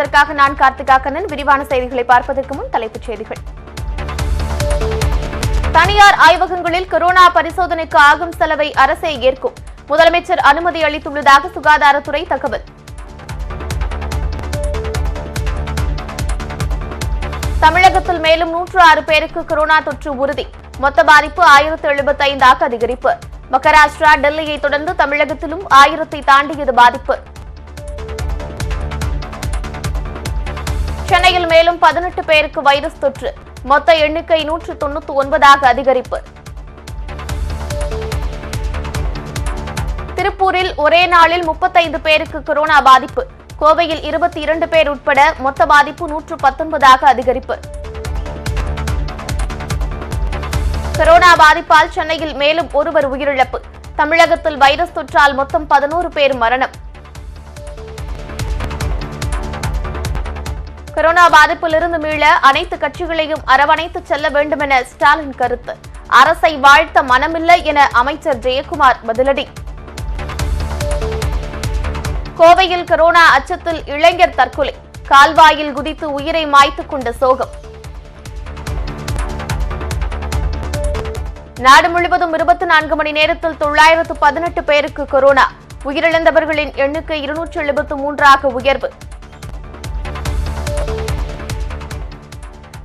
அதற்காக நான் கார்த்திகா கண்ணன். விரிவான செய்திகளை பார்ப்பதற்கு முன் தலைப்புச் செய்திகள். தனியார் ஆய்வகங்களில் கொரோனா பரிசோதனைக்கு ஆகும் செலவை அரசே ஏற்கும். முதலமைச்சர் அனுமதி அளித்துள்ளதாக சுகாதாரத்துறை தகவல். தமிழகத்தில் மேலும் 106 பேருக்கு கொரோனா தொற்று உறுதி. மொத்த பாதிப்பு 1075 அதிகரிப்பு. மகாராஷ்டிரா, டெல்லியை தொடர்ந்து தமிழகத்திலும் 1000 தாண்டியது பாதிப்பு. சென்னையில் மேலும் 18 பேருக்கு வைரஸ் தொற்று. மொத்த எண்ணிக்கை 199 அதிகரிப்பு. திருப்பூரில் ஒரே நாளில் 35 பேருக்கு கொரோனா பாதிப்பு. கோவையில் 22 பேர் உட்பட மொத்த பாதிப்பு 119 அதிகரிப்பு. கொரோனா பாதிப்பால் சென்னையில் மேலும் ஒருவர் உயிரிழப்பு. தமிழகத்தில் வைரஸ் தொற்றால் மொத்தம் 11 பேர் மரணம். கொரோனா பாதிப்பிலிருந்து மீள அனைத்து கட்சிகளையும் அரவணைத்து செல்ல வேண்டும் என ஸ்டாலின் கருத்து. அரசை வாழ்த்த மனமில்லை என அமைச்சர் ஜெயக்குமார் பதிலடி. கோவையில் கொரோனா அச்சத்தில் இளைஞர் தற்கொலை. கால்வாயில் குதித்து உயிரை மாய்த்துக் கொண்ட சோகம். நாடு முழுவதும் 24 மணி நேரத்தில் 918 பேருக்கு கொரோனா. உயிரிழந்தவர்களின் எண்ணிக்கை 273 உயர்வு.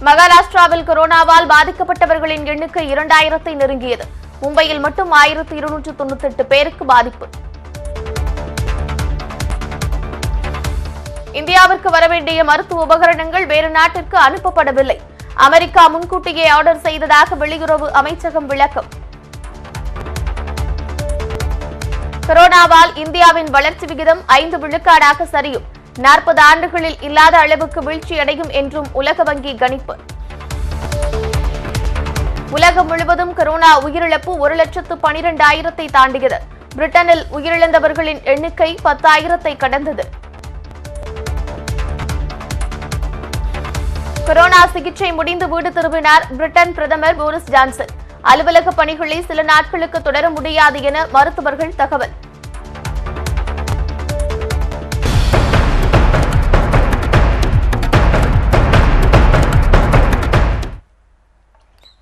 மகாராஷ்டிராவில் கொரோனாவால் பாதிக்கப்பட்டவர்களின் எண்ணிக்கை 2000 நெருங்கியது. மும்பையில் மட்டும் 1298 பேருக்கு பாதிப்பு. இந்தியாவிற்கு வரவேண்டிய மருத்துவ உபகரணங்கள் வேறு நாட்டிற்கு அனுப்பப்படவில்லை. அமெரிக்கா முன்கூட்டியே ஆர்டர் செய்ததாக வெளியுறவு அமைச்சகம் விளக்கம். கொரோனாவால் இந்தியாவின் வளர்ச்சி விகிதம் 5 விழுக்காடாக சரியும். 40 ஆண்டுகளில் இல்லாத அளவுக்கு வீழ்ச்சியடையும் என்றும் உலக வங்கி கணிப்பு. உலகம் முழுவதும் கொரோனா உயிரிழப்பு 1,12,000 தாண்டியது. பிரிட்டனில் உயிரிழந்தவர்களின் எண்ணிக்கை 10,000 கடந்தது. கொரோனா சிகிச்சை முடிந்து வீடு திரும்பினார் பிரிட்டன் பிரதமர் போரிஸ் ஜான்சன். அலுவலக பணிகளை சில நாட்களுக்கு தொடர முடியாது என மருத்துவர்கள் தகவல்.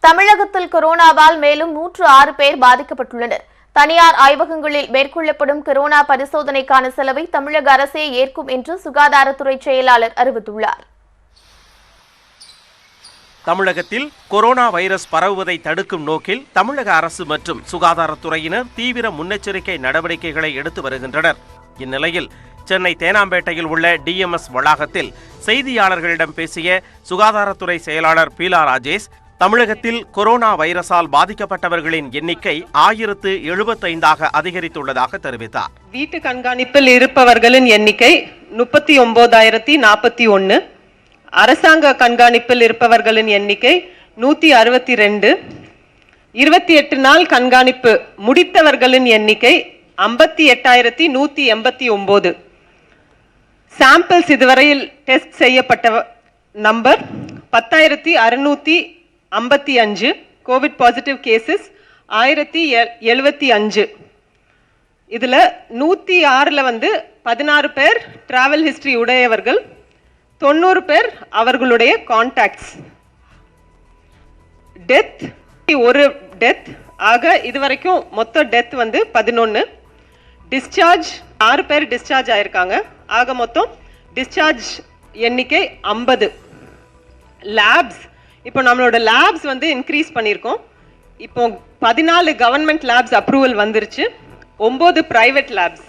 தமிழகத்தில் கொரோனாவால் மேலும் 106 பேர் பாதிக்கப்பட்டுள்ளனர். தனியார் ஆய்வகங்களில் மேற்கொள்ளப்படும் கொரோனா பரிசோதனைக்கான செலவை தமிழக அரசே ஏற்கும் என்று சுகாதாரத்துறை செயலாளர் அறிவித்துள்ளார். தமிழகத்தில் கொரோனா வைரஸ் பரவுவதை தடுக்கும் நோக்கில் தமிழக அரசு மற்றும் சுகாதாரத்துறையினர் தீவிர முன்னெச்சரிக்கை நடவடிக்கைகளை எடுத்து வருகின்றனர். இந்நிலையில் சென்னை தேனாம்பேட்டையில் உள்ள டிஎம்எஸ் வளாகத்தில் செய்தியாளர்களிடம் பேசிய சுகாதாரத்துறை செயலாளர் பீலா ராஜேஷ், தமிழகத்தில் கொரோனா வைரஸால் பாதிக்கப்பட்டவர்களின் எண்ணிக்கை 1075 அதிகரித்துள்ளதாக தெரிவித்தார். வீட்டு கண்காணிப்பில் இருப்பவர்களின் எண்ணிக்கை 39,041. அரசாங்க கண்காணிப்பில் இருப்பவர்களின் எண்ணிக்கை 162. 28 நாள் கண்காணிப்பு முடித்தவர்களின் எண்ணிக்கை 58,189. சாம்பிள்ஸ் இதுவரையில் டெஸ்ட் செய்யப்பட்ட நம்பர் 10,655. Covid positive cases 1075. இதுல 106 16 பேர் டிராவல் ஹிஸ்டரி உடையவர்கள், 90 பேர் அவர்களுடைய கான்டாக்ட்ஸ். டெத் ஒரு டெத் ஆக இதுவரைக்கும் மொத்த டெத் 11. டிஸ்சார்ஜ் 6 பேர் டிஸ்சார்ஜ் ஆயிருக்காங்க. ஆக மொத்தம் டிஸ்சார்ஜ் எண்ணிக்கை 50. லேப்ஸ் இப்போ நம்மளோட லேப்ஸ் இன்க்ரீஸ் பண்ணியிருக்கோம். இப்போ 14 கவர்மெண்ட் லேப்ஸ் அப்ரூவல் வந்துருச்சு, 9 பிரைவேட் லேப்ஸ்.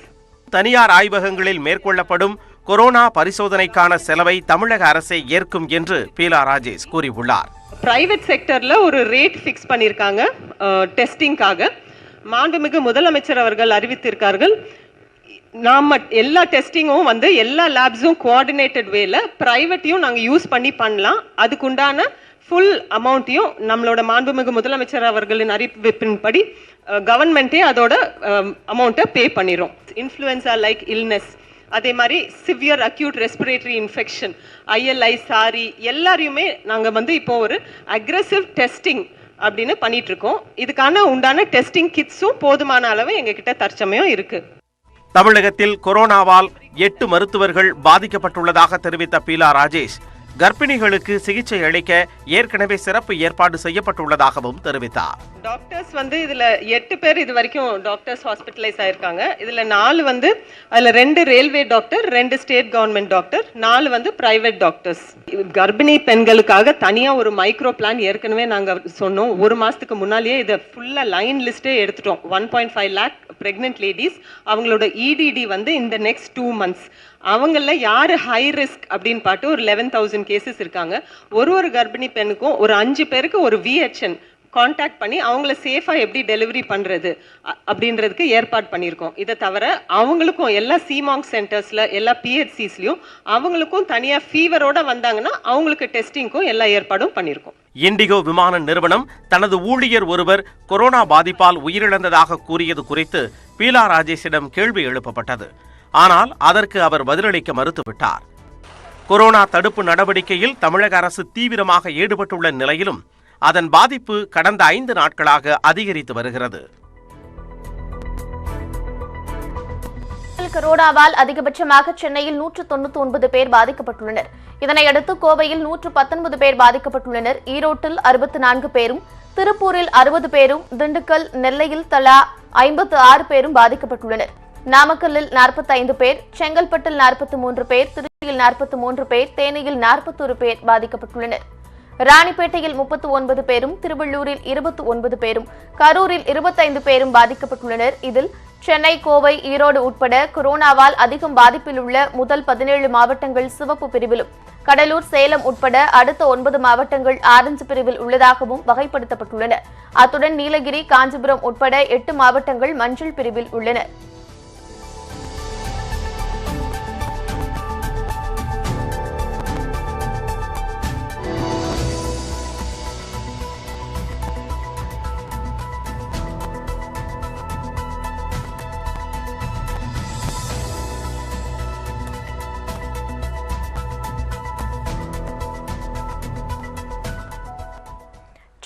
தனியார் ஆய்வகங்களில் மேற்கொள்ளப்படும் கொரோனா பரிசோதனைக்கான செலவை தமிழக அரசே ஏற்கும் என்று பீலா ராஜேஷ் கூறியுள்ளார். பிரைவேட் செக்டர்ல ஒரு ரேட் ஃபிக்ஸ் பண்ணியிருக்காங்க டெஸ்டிங்காக. மாண்புமிகு முதலமைச்சர் அவர்கள் அறிவித்திருக்கார்கள். நாம எல்லா டெஸ்டிங்கும் எல்லா லேப்ஸும் கோஆர்டினேட்டட் வேல பிரைவேட்டையும் நாங்கள் யூஸ் பண்ணலாம். அதுக்குண்டான ஃபுல் அமௌண்ட்டையும் நம்மளோட மாண்புமிகு முதலமைச்சர் அவர்களின் அறிவிப்பின்படி கவர்மெண்ட்டே அதோட அமௌண்ட்டை பே பண்ணிடும். இன்ஃப்ளூயன்சா லைக் இல்னஸ், அதே மாதிரி severe acute respiratory infection, ILI, sorry எல்லாரையுமே நாங்கள் இப்போ ஒரு அக்ரெசிவ் டெஸ்டிங் அப்படின்னு பண்ணிட்டு இருக்கோம். இதுக்கான உண்டான டெஸ்டிங் கிட்ஸும் போதுமான அளவு எங்ககிட்ட தற்சமயம் இருக்கு. தமிழகத்தில் கொரோனாவால் 8 மருத்துவர்கள் பாதிக்கப்பட்டுள்ளதாக தெரிவித்த பீலா ராஜேஷ், கர்ப்பிணிகளுக்கு சிகிச்சை அளிக்க ஏற்கனவே சிறப்பு ஏற்பாடு செய்யப்பட்டுள்ளதாகவும் தெரிவித்தார். டாக்டர்ஸ் இதுல 8 பேர் இது வரைக்கும் டாக்டர்ஸ் ஹாஸ்பிட்டலைஸ் ஆயிருக்காங்க. இதுல 4 அதுல 2 railway doctor, 2 state government doctor, 4 private doctors. கர்ப்பிணி பெண்களுக்காக தனியா ஒரு மைக்ரோ பிளான் ஏற்கனவே நாங்க சொன்னோம். ஒரு மாசத்துக்கு முன்னாலேயே இதை ஃபுல்லா லைன் லிஸ்டே எடுத்துட்டோம். 1.5 lakh பிரெக்னென்ட் லேடிஸ், அவங்களோட இடிடி இந்த நெக்ஸ்ட் 2 months. அவங்கள யாரு ஹை ரிஸ்க் அப்படின்னு பார்த்து ஒரு 11,000 கேசஸ் இருக்காங்க. ஒரு கர்ப்பிணி பெண்ணுக்கும் ஒரு 5 பேருக்கு ஒரு VHN கான்டாக்ட் பண்ணி அவங்கள சேஃபா எப்படி டெலிவரி பண்றது அப்படின்றதுக்கு ஏற்பாடு பண்ணியிருக்கோம். இதை தவிர அவங்களுக்கும் எல்லா சிமாங் சென்டர்ஸ்ல, எல்லா PHCஸ்லயும் அவங்களுக்கும் தனியா ஃபீவரோட வந்தாங்கன்னா அவங்களுக்கு டெஸ்டிங்க்கும் எல்லா ஏற்பாடும் பண்ணியிருக்கோம். இண்டிகோ விமான நிறுவனம் தனது ஊழியர் ஒருவர் கொரோனா பாதிப்பால் உயிரிழந்ததாக கூறியது குறித்து பீலா ராஜேஷிடம் கேள்வி எழுப்பப்பட்டது. ஆனால் அதற்கு அவர் பதிலளிக்க மறுத்துவிட்டார். கொரோனா தடுப்பு நடவடிக்கையில் தமிழக அரசு தீவிரமாக ஈடுபட்டுள்ள நிலையிலும் அதன் பாதிப்பு கடந்த 5 நாட்களாக அதிகரித்து வருகிறது. கொரோனாவால் அதிகபட்சமாக சென்னையில் 199 பேர் பாதிக்கப்பட்டுள்ளனர். இதனையடுத்து கோவையில் 119 பேர் பாதிக்கப்பட்டுள்ளனர். ஈரோட்டில் 64 பேரும், திருப்பூரில் 60 பேரும், திண்டுக்கல், நெல்லையில் தலா 56 பேரும் பாதிக்கப்பட்டுள்ளனர். நாமக்கல்லில் 45 பேர், செங்கல்பட்டில் 43 பேர், திருச்சியில் 43 பேர், தேனியில் 41 பேர் பாதிக்கப்பட்டுள்ளனர். ராணிப்பேட்டையில் 39 பேரும், திருவள்ளூரில் 29 பேரும், கரூரில் 25 பேரும் பாதிக்கப்பட்டுள்ளனர். இதில் சென்னை, கோவை, ஈரோடு உட்பட கொரோனாவால் அதிகம் பாதிப்பில் உள்ள முதல் 17 மாவட்டங்கள் சிவப்பு பிரிவிலும், கடலூர், சேலம் உட்பட அடுத்த 9 மாவட்டங்கள் ஆரஞ்சு பிரிவில் உள்ளதாகவும் வகைப்படுத்தப்பட்டுள்ளன. அத்துடன் நீலகிரி, காஞ்சிபுரம் உட்பட 8 மாவட்டங்கள் மஞ்சள் பிரிவில் உள்ளன.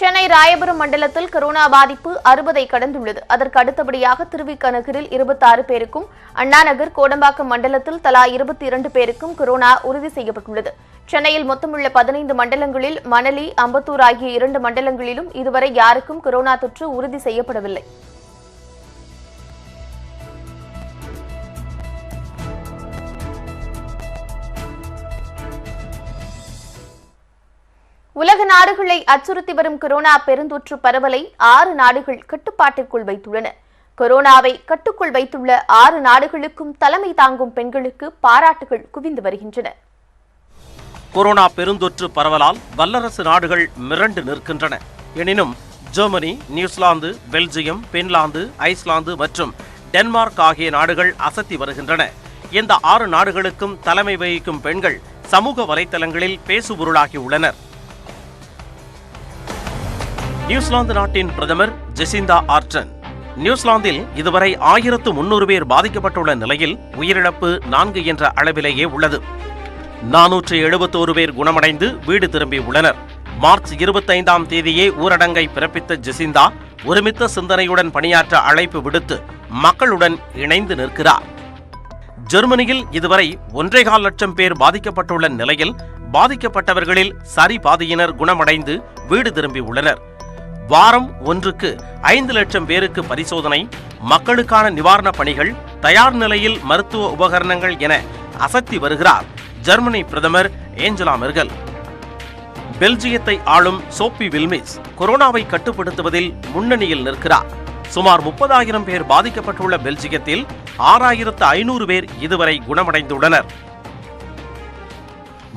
சென்னை ராயபுரம் மண்டலத்தில் கொரோனா பாதிப்பு 60ஐ கடந்துள்ளது. அதற்கு அடுத்தபடியாக திருவிக நகரில் 26 பேருக்கும், அண்ணாநகர், கோடம்பாக்கம் மண்டலத்தில் தலா 22 பேருக்கும் கொரோனா உறுதி செய்யப்பட்டுள்ளது. சென்னையில் மொத்தமுள்ள 15 மண்டலங்களில் மணலி, அம்பத்தூர் ஆகிய 2 மண்டலங்களிலும் இதுவரை யாருக்கும் கொரோனா தொற்று உறுதி செய்யப்படவில்லை. உலக நாடுகளை அச்சுறுத்தி வரும் கொரோனா பெருந்தொற்று பரவலை 6 நாடுகள் கட்டுப்பாட்டிற்குள் வைத்துள்ளன. கொரோனாவை கட்டுக்குள் வைத்துள்ள 6 நாடுகளுக்கும் தலைமை தாங்கும் பெண்களுக்கு பாராட்டுகள் குவிந்து வருகின்றன. கொரோனா பெருந்தொற்று பரவலால் வல்லரசு நாடுகள் மிரண்டு நிற்கின்றன. எனினும் Germany, New Zealand, Belgium, Finland, Iceland மற்றும் டென்மார்க் ஆகிய நாடுகள் அசத்தி வருகின்றன. இந்த 6 நாடுகளுக்கும் தலைமை வகிக்கும் பெண்கள் சமூக வலைதளங்களில் பேசுபொருளாகியுள்ளனர். நியூசிலாந்து நாட்டின் பிரதமர் ஜெசிந்தா ஆர்டன், நியூசிலாந்தில் இதுவரை 1300 பேர் பாதிக்கப்பட்டுள்ள நிலையில் உயிரிழப்பு 4 என்ற அளவிலேயே உள்ளது. 471 பேர் குணமடைந்து வீடு திரும்பியுள்ளனர். மார்ச் 25ஆம் தேதியே ஊரடங்கை பிறப்பித்த ஜெசிந்தா ஒருமித்த சிந்தனையுடன் பணியாற்ற அழைப்பு விடுத்து மக்களுடன் இணைந்து நிற்கிறார். ஜெர்மனியில் இதுவரை 1.25 லட்சம் பேர் பாதிக்கப்பட்டுள்ள நிலையில் பாதிக்கப்பட்டவர்களில் சரி பாதியினர் குணமடைந்து வீடு திரும்பியுள்ளனர். வாரம் ஒன்றுக்கு 5 லட்சம் பேருக்கு பரிசோதனை, மக்களுக்கான நிவாரணப் பணிகள், தயார் நிலையில் மருத்துவ உபகரணங்கள் என அசத்தி வருகிறார் ஜெர்மனி பிரதமர் ஏஞ்சலா மெர்கல். பெல்ஜியத்தை ஆளும் சோபி வில்மிஸ் கொரோனாவை கட்டுப்படுத்துவதில் முன்னணியில் நிற்கிறார். சுமார் 30,000 பேர் பாதிக்கப்பட்டுள்ள பெல்ஜியத்தில் 6,500 பேர் இதுவரை குணமடைந்துள்ளனர்.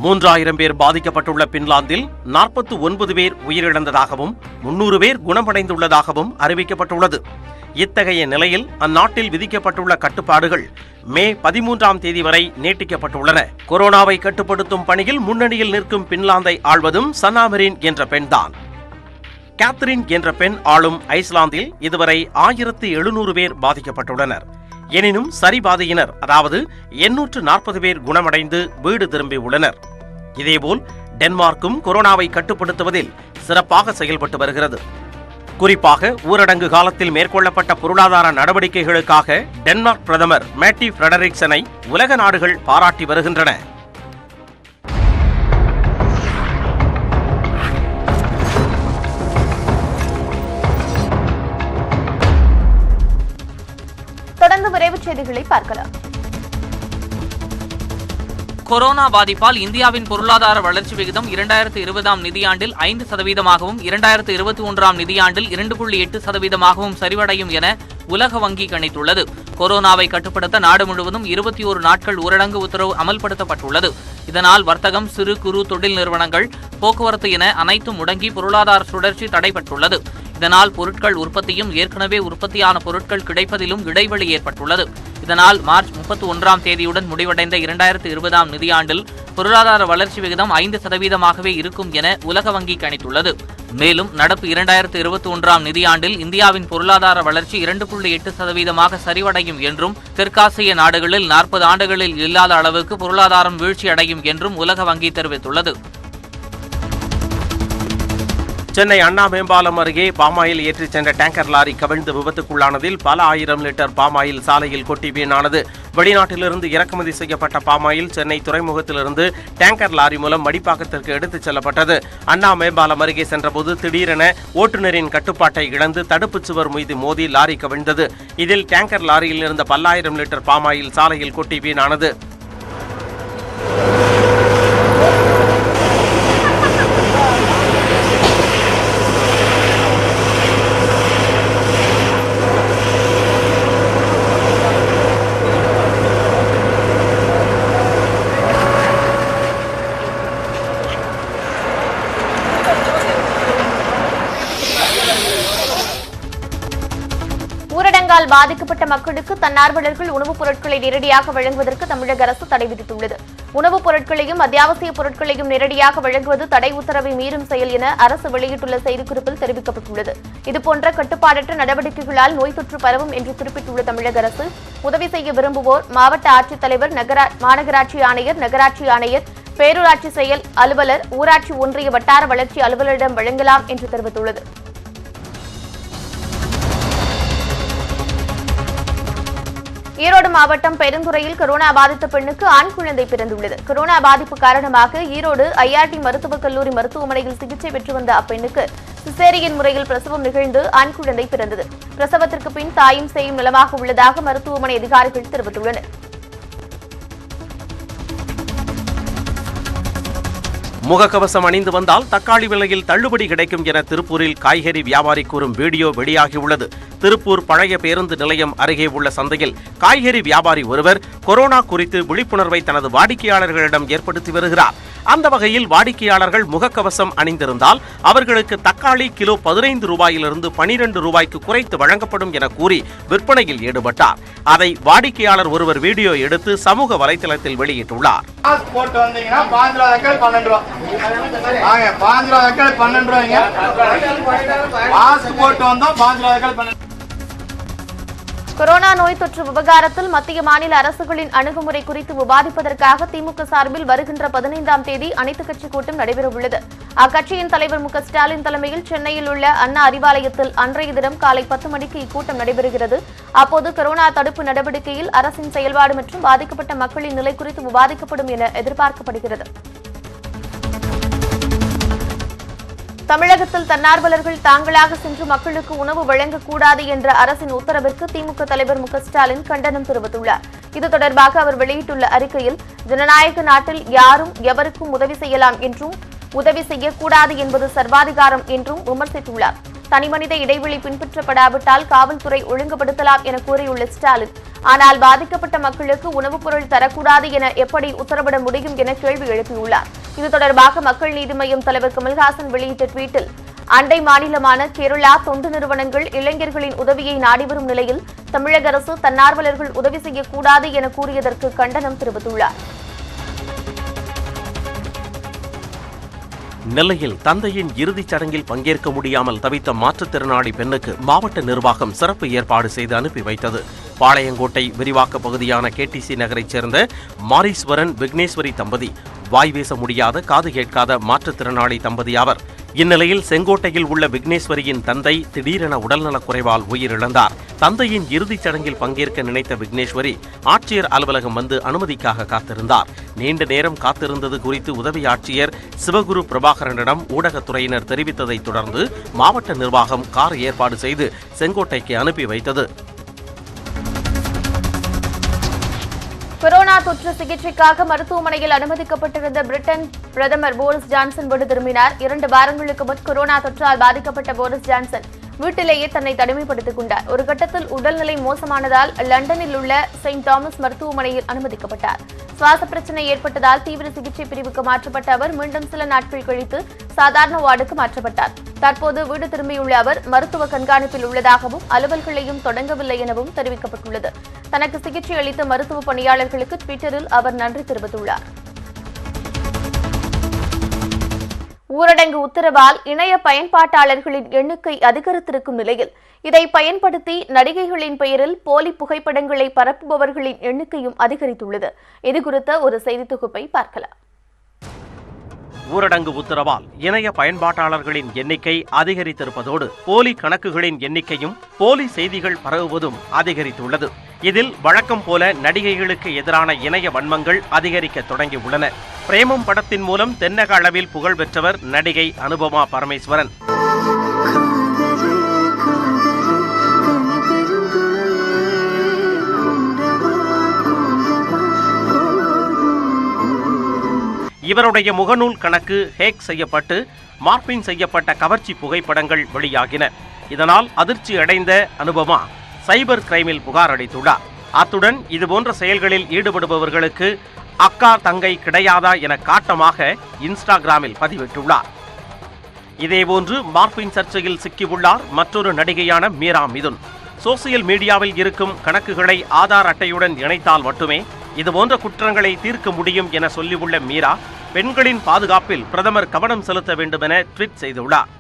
3,000 பேர் பாதிக்கப்பட்டுள்ள பின்லாந்தில் 49 பேர் உயிரிழந்ததாகவும் 300 பேர் குணமடைந்துள்ளதாகவும் அறிவிக்கப்பட்டுள்ளது. இத்தகைய நிலையில் அந்நாட்டில் விதிக்கப்பட்டுள்ள கட்டுப்பாடுகள் மே 13ஆம் தேதி வரை நீட்டிக்கப்பட்டுள்ளன. கொரோனாவை கட்டுப்படுத்தும் பணியில் முன்னணியில் நிற்கும் பின்லாந்தை ஆள்வதும் சன்னாமெரின் என்ற பெண்தான். கேத்ரின் என்ற பெண் ஆளும் ஐஸ்லாந்தில் இதுவரை 1,700 பேர் பாதிக்கப்பட்டுள்ளனர். எனினும் சரிபாதையினர் அதாவது 840 பேர் குணமடைந்து வீடு திரும்பியுள்ளனர். இதேபோல் டென்மார்க்கும் கொரோனாவை கட்டுப்படுத்துவதில் சிறப்பாக செயல்பட்டு வருகிறது. குறிப்பாக ஊரடங்கு காலத்தில் மேற்கொள்ளப்பட்ட பொருளாதார நடவடிக்கைகளுக்காக டென்மார்க் பிரதமர் மேட்டி ஃபிரெடரிக்சனை உலக நாடுகள் பாராட்டி வருகின்றன. தொடர்ந்து விரைவுச் செய்திகளை பார்க்கலாம். கொரோனா பாதிப்பால் இந்தியாவின் பொருளாதார வளர்ச்சி விகிதம் 2020ஆம் நிதியாண்டில் 5%ஆகவும் 2021ஆம் நிதியாண்டில் 2.8%ஆகவும் சரிவடையும் என உலக வங்கி கணித்துள்ளது. கொரோனாவை கட்டுப்படுத்த நாடு முழுவதும் 21 நாட்கள் ஊரடங்கு உத்தரவு அமல்படுத்தப்பட்டுள்ளது. இதனால் வர்த்தகம், சிறு குறு தொழில் நிறுவனங்கள், போக்குவரத்து என அனைத்தும் முடங்கி பொருளாதார சுழற்சி தடைபட்டுள்ளது. இதனால் பொருட்கள் உற்பத்தியும் ஏற்கனவே உற்பத்தியான பொருட்கள் கிடைப்பதிலும் இடைவெளி ஏற்பட்டுள்ளது. இதனால் மார்ச் 31ஆம் தேதியுடன் முடிவடைந்த 2020ஆம் நிதியாண்டில் பொருளாதார வளர்ச்சி விகிதம் 5%ஆகவே இருக்கும் என உலக வங்கி கணித்துள்ளது. மேலும் நடப்பு 2021ஆம் நிதியாண்டில் இந்தியாவின் பொருளாதார வளர்ச்சி 2.8%ஆக சரிவடையும் என்றும், தெற்காசிய நாடுகளில் 40 ஆண்டுகளில் இல்லாத அளவுக்கு பொருளாதாரம் வீழ்ச்சியடையும் என்றும் உலக வங்கி தெரிவித்துள்ளது. சென்னை அண்ணா மேம்பாலம் அருகே பாமாயில் ஏற்றிச் சென்ற டேங்கர் லாரி கவிழ்ந்து விபத்துக்குள்ளானதில் பல ஆயிரம் லிட்டர் பாமாயில் சாலையில் கொட்டி வீணானது. வெளிநாட்டிலிருந்து இறக்குமதி செய்யப்பட்ட பாமாயில் சென்னை துறைமுகத்திலிருந்து டேங்கர் லாரி மூலம் மடிப்பாக்கத்திற்கு எடுத்துச் செல்லப்பட்டது. அண்ணா மேம்பாலம் அருகே சென்றபோது திடீரென ஓட்டுநரின் கட்டுப்பாட்டை இழந்து தடுப்புச் சுவர் மீது மோதி லாரி கவிழ்ந்தது. இதில் டேங்கர் லாரியில் இருந்த பல்லாயிரம் லிட்டர் பாமாயில் சாலையில் கொட்டி வீணானது. ஊரடங்கால் பாதிக்கப்பட்ட மக்களுக்கு தன்னார்வலர்கள் உணவுப் பொருட்களை நேரடியாக வழங்குவதற்கு தமிழக அரசு தடை விதித்துள்ளது. உணவுப் பொருட்களையும் அத்தியாவசிய பொருட்களையும் நேரடியாக வழங்குவது தடை உத்தரவை மீறும் செயல் என அரசு வெளியிட்டுள்ள செய்திக்குறிப்பில் தெரிவிக்கப்பட்டுள்ளது. இதுபோன்ற கட்டுப்பாடற்ற நடவடிக்கைகளால் நோய் தொற்று பரவும் என்று குறிப்பிட்டுள்ள தமிழக அரசு, உதவி செய்ய விரும்புவோர் மாவட்ட ஆட்சித்தலைவர், மாநகராட்சி ஆணையர், நகராட்சி ஆணையர், பேரூராட்சி செயல் அலுவலர், ஊராட்சி ஒன்றிய வட்டார வளர்ச்சி அலுவலரிடம் வழங்கலாம் என்று தெரிவித்துள்ளது. ஈரோடு மாவட்டம் பெருந்துறையில் கொரோனா பாதித்த பெண்ணுக்கு ஆண் குழந்தை பிறந்துள்ளது. கொரோனா பாதிப்பு காரணமாக ஈரோடு ஐஆர்டி மருத்துவக் கல்லூரி மருத்துவமனையில் சிகிச்சை பெற்று வந்த அப்பெண்ணுக்கு சிசேரியன் முறையில் பிரசவம் நிகழ்ந்து ஆண் குழந்தை பிறந்தது. பிரசவத்திற்கு பின் தாயும் சேயும் நலமாக உள்ளதாக மருத்துவமனை அதிகாரிகள் தெரிவித்துள்ளனர். முகக்கவசம் அணிந்து வந்தால் தக்காளி விலையில் தள்ளுபடி கிடைக்கும் என திருப்பூரில் காய்கறி வியாபாரி கூறும் வீடியோ வெளியாகியுள்ளது. திருப்பூர் பழைய பேருந்து நிலையம் அருகே உள்ள சந்தையில் காய்கறி வியாபாரி ஒருவர் கொரோனா குறித்து விழிப்புணர்வை தனது வாடிக்கையாளர்களிடம் ஏற்படுத்தி வருகிறார். அந்த வகையில் வாடிக்கையாளர்கள் முகக்கவசம் அணிந்திருந்தால் அவர்களுக்கு தக்காளி கிலோ 15 ரூபாயிலிருந்து 12 ரூபாய்க்கு குறைத்து வழங்கப்படும் என கூறி விற்பனையில் ஈடுபட்டார். அதை வாடிக்கையாளர் ஒருவர் வீடியோ எடுத்து சமூக வலைதளத்தில் வெளியிட்டுள்ளார். கொரோனா நோய் தொற்று விவகாரத்தில் மத்திய மாநில அரசுகளின் அணுகுமுறை குறித்து விவாதிப்பதற்காக திமுக சார்பில் வருகின்ற 15ஆம் தேதி அனைத்துக் கட்சி கூட்டம் நடைபெறவுள்ளது. அக்கட்சியின் தலைவர் மு க ஸ்டாலின் தலைமையில் சென்னையில் உள்ள அண்ணா அறிவாலயத்தில் அன்றைய தினம் காலை 10 மணிக்கு இக்கூட்டம் நடைபெறுகிறது. அப்போது கொரோனா தடுப்பு நடவடிக்கையில் அரசின் செயல்பாடு மற்றும் பாதிக்கப்பட்ட மக்களின் நிலை குறித்து விவாதிக்கப்படும் என எதிர்பார்க்கப்படுகிறது. தமிழகத்தில் தன்னார்வலர்கள் தாங்களாக சென்று மக்களுக்கு உணவு வழங்கக்கூடாது என்ற அரசின் உத்தரவிற்கு திமுக தலைவர் மு க ஸ்டாலின் கண்டனம் தெரிவித்துள்ளார். இது தொடர்பாக அவர் வெளியிட்டுள்ள அறிக்கையில், ஜனநாயக நாட்டில் யாரும் எவருக்கும் உதவி செய்யலாம் என்றும் உதவி செய்யக்கூடாது என்பது சர்வாதிகாரம் என்றும் விமர்சித்துள்ளார். தனிமனித இடைவெளி பின்பற்றப்படாவிட்டால் காவல்துறை ஒழுங்குபடுத்தலாம் என கூறியுள்ள ஸ்டாலின், ஆனால் பாதிக்கப்பட்ட மக்களுக்கு உணவுப் பொருள் தரக்கூடாது என எப்படி உத்தரவிட முடியும் என கேள்வி எழுப்பியுள்ளார். இது தொடர்பாக மக்கள் நீதி மய்யம் தலைவர் கமல்ஹாசன் வெளியிட்ட ட்வீட்டில், அண்டை மாநிலமான கேரளா தொண்டு நிறுவனங்கள் இளைஞர்களின் உதவியை நாடி வரும் நிலையில் தமிழக அரசு தன்னார்வலர்கள் உதவி செய்யக்கூடாது என கூறியதற்கு கண்டனம் தெரிவித்துள்ளார். நெல்லையில் தந்தையின் இறுதிச் சடங்கில் பங்கேற்க முடியாமல் தவித்த மாற்றுத்திறனாளி பெண்ணுக்கு மாவட்ட நிர்வாகம் சிறப்பு ஏற்பாடு செய்து அனுப்பி வைத்தது. பாளையங்கோட்டை விரிவாக்க பகுதியான கேடிசி நகரைச் சேர்ந்த மாரீஸ்வரன் விக்னேஸ்வரி தம்பதி வாய் பேச முடியாத, காது கேட்காத மாற்றுத்திறனாளி தம்பதி ஆவர். இந்நிலையில் செங்கோட்டையில் உள்ள விக்னேஸ்வரியின் தந்தை திடீரென உடல்நலக்குறைவால் உயிரிழந்தார். தந்தையின் இறுதிச் சடங்கில் பங்கேற்க நினைத்த விக்னேஸ்வரி ஆட்சியர் அலுவலகம் வந்து அனுமதிக்காக காத்திருந்தார். நீண்ட நேரம் காத்திருந்தது குறித்து உதவி ஆட்சியர் சிவகுரு பிரபாகரனிடம் ஊடகத்துறையினர் தெரிவித்ததைத் தொடர்ந்து மாவட்ட நிர்வாகம் கார் ஏற்பாடு செய்து செங்கோட்டைக்கு அனுப்பி வைத்தது. கொரோனா தொற்று சிகிச்சைக்காக மருத்துவமனையில் அனுமதிக்கப்பட்டிருந்த பிரிட்டன் பிரதமர் போரிஸ் ஜான்சன் வீடு திரும்பினார். 2 வாரங்களுக்கு முன் கொரோனா தொற்றால் பாதிக்கப்பட்ட போரிஸ் ஜான்சன் வீட்டிலேயே தன்னை தனிமைப்படுத்திக் கொண்டார். ஒரு கட்டத்தில் உடல்நிலை மோசமானதால் லண்டனில் உள்ள செயின்ட் தாமஸ் மருத்துவமனையில் அனுமதிக்கப்பட்டார். சுவாச பிரச்சனை ஏற்பட்டதால் தீவிர சிகிச்சை பிரிவுக்கு மாற்றப்பட்ட அவர் மீண்டும் சில நாட்கள் கழித்து சாதாரண வார்டுக்கு மாற்றப்பட்டார். தற்போது வீடு திரும்பியுள்ள அவர் மருத்துவ கண்காணிப்பில் உள்ளதாகவும் அலுவல்களையும் தொடங்கவில்லை எனவும் தெரிவிக்கப்பட்டுள்ளது. தனக்கு சிகிச்சை அளித்த மருத்துவ பணியாளர்களுக்கு ட்விட்டரில் அவர் நன்றி தெரிவித்துள்ளார். ஊரடங்கு உத்தரவால் இணைய பயன்பாட்டாளர்களின் எண்ணிக்கை அதிகரித்திருக்கும் நிலையில் இதை பயன்படுத்தி நடிகைகளின் பெயரில் போலி புகைப்படங்களை பரப்புபவர்களின் எண்ணிக்கையும் அதிகரித்துள்ளது. இதுகுறித்த ஒரு செய்தி தொகுப்பை பார்க்கலாம். ஊரடங்கு உத்தரவால் இணைய பயன்பாட்டாளர்களின் எண்ணிக்கை அதிகரித்திருப்பதோடு போலி கணக்குகளின் எண்ணிக்கையும் போலி செய்திகள் பரவுவதும் அதிகரித்துள்ளது. இதில் வழக்கம் போல நடிகைகளுக்கு எதிரான இணைய வன்மங்கள் அதிகரிக்க தொடங்கியுள்ளன. பிரேமம் படத்தின் மூலம் தென்னக அளவில் புகழ் பெற்றவர் நடிகை அனுபமா பரமேஸ்வரன். இவருடைய முகநூல் கணக்கு ஹேக் செய்யப்பட்டு மார்பிங் செய்யப்பட்ட கவர்ச்சி புகைப்படங்கள் வெளியாகின. இதனால் அதிர்ச்சி அடைந்த அனுபமா சைபர் கிரைமில் புகார் அளித்துள்ளார். அத்துடன் இதுபோன்ற செயல்களில் ஈடுபடுபவர்களுக்கு அக்கா தங்கை கிடையாதா என காட்டமாக இன்ஸ்டாகிராமில் பதிவிட்டுள்ளார். இதேபோன்று மார்பிங் சர்ச்சையில் சிக்கியுள்ளார் மற்றொரு நடிகையான மீரா மிதுன். சோசியல் மீடியாவில் இருக்கும் கணக்குகளை ஆதார் அட்டையுடன் இணைத்தால் மட்டுமே இதுபோன்ற குற்றங்களை தீர்க்க முடியும் என சொல்லியுள்ள மீரா, பெண்களின் பாதுகாப்பில் பிரதமர் கவனம் செலுத்த வேண்டும் என ட்வீட் செய்துள்ளார்.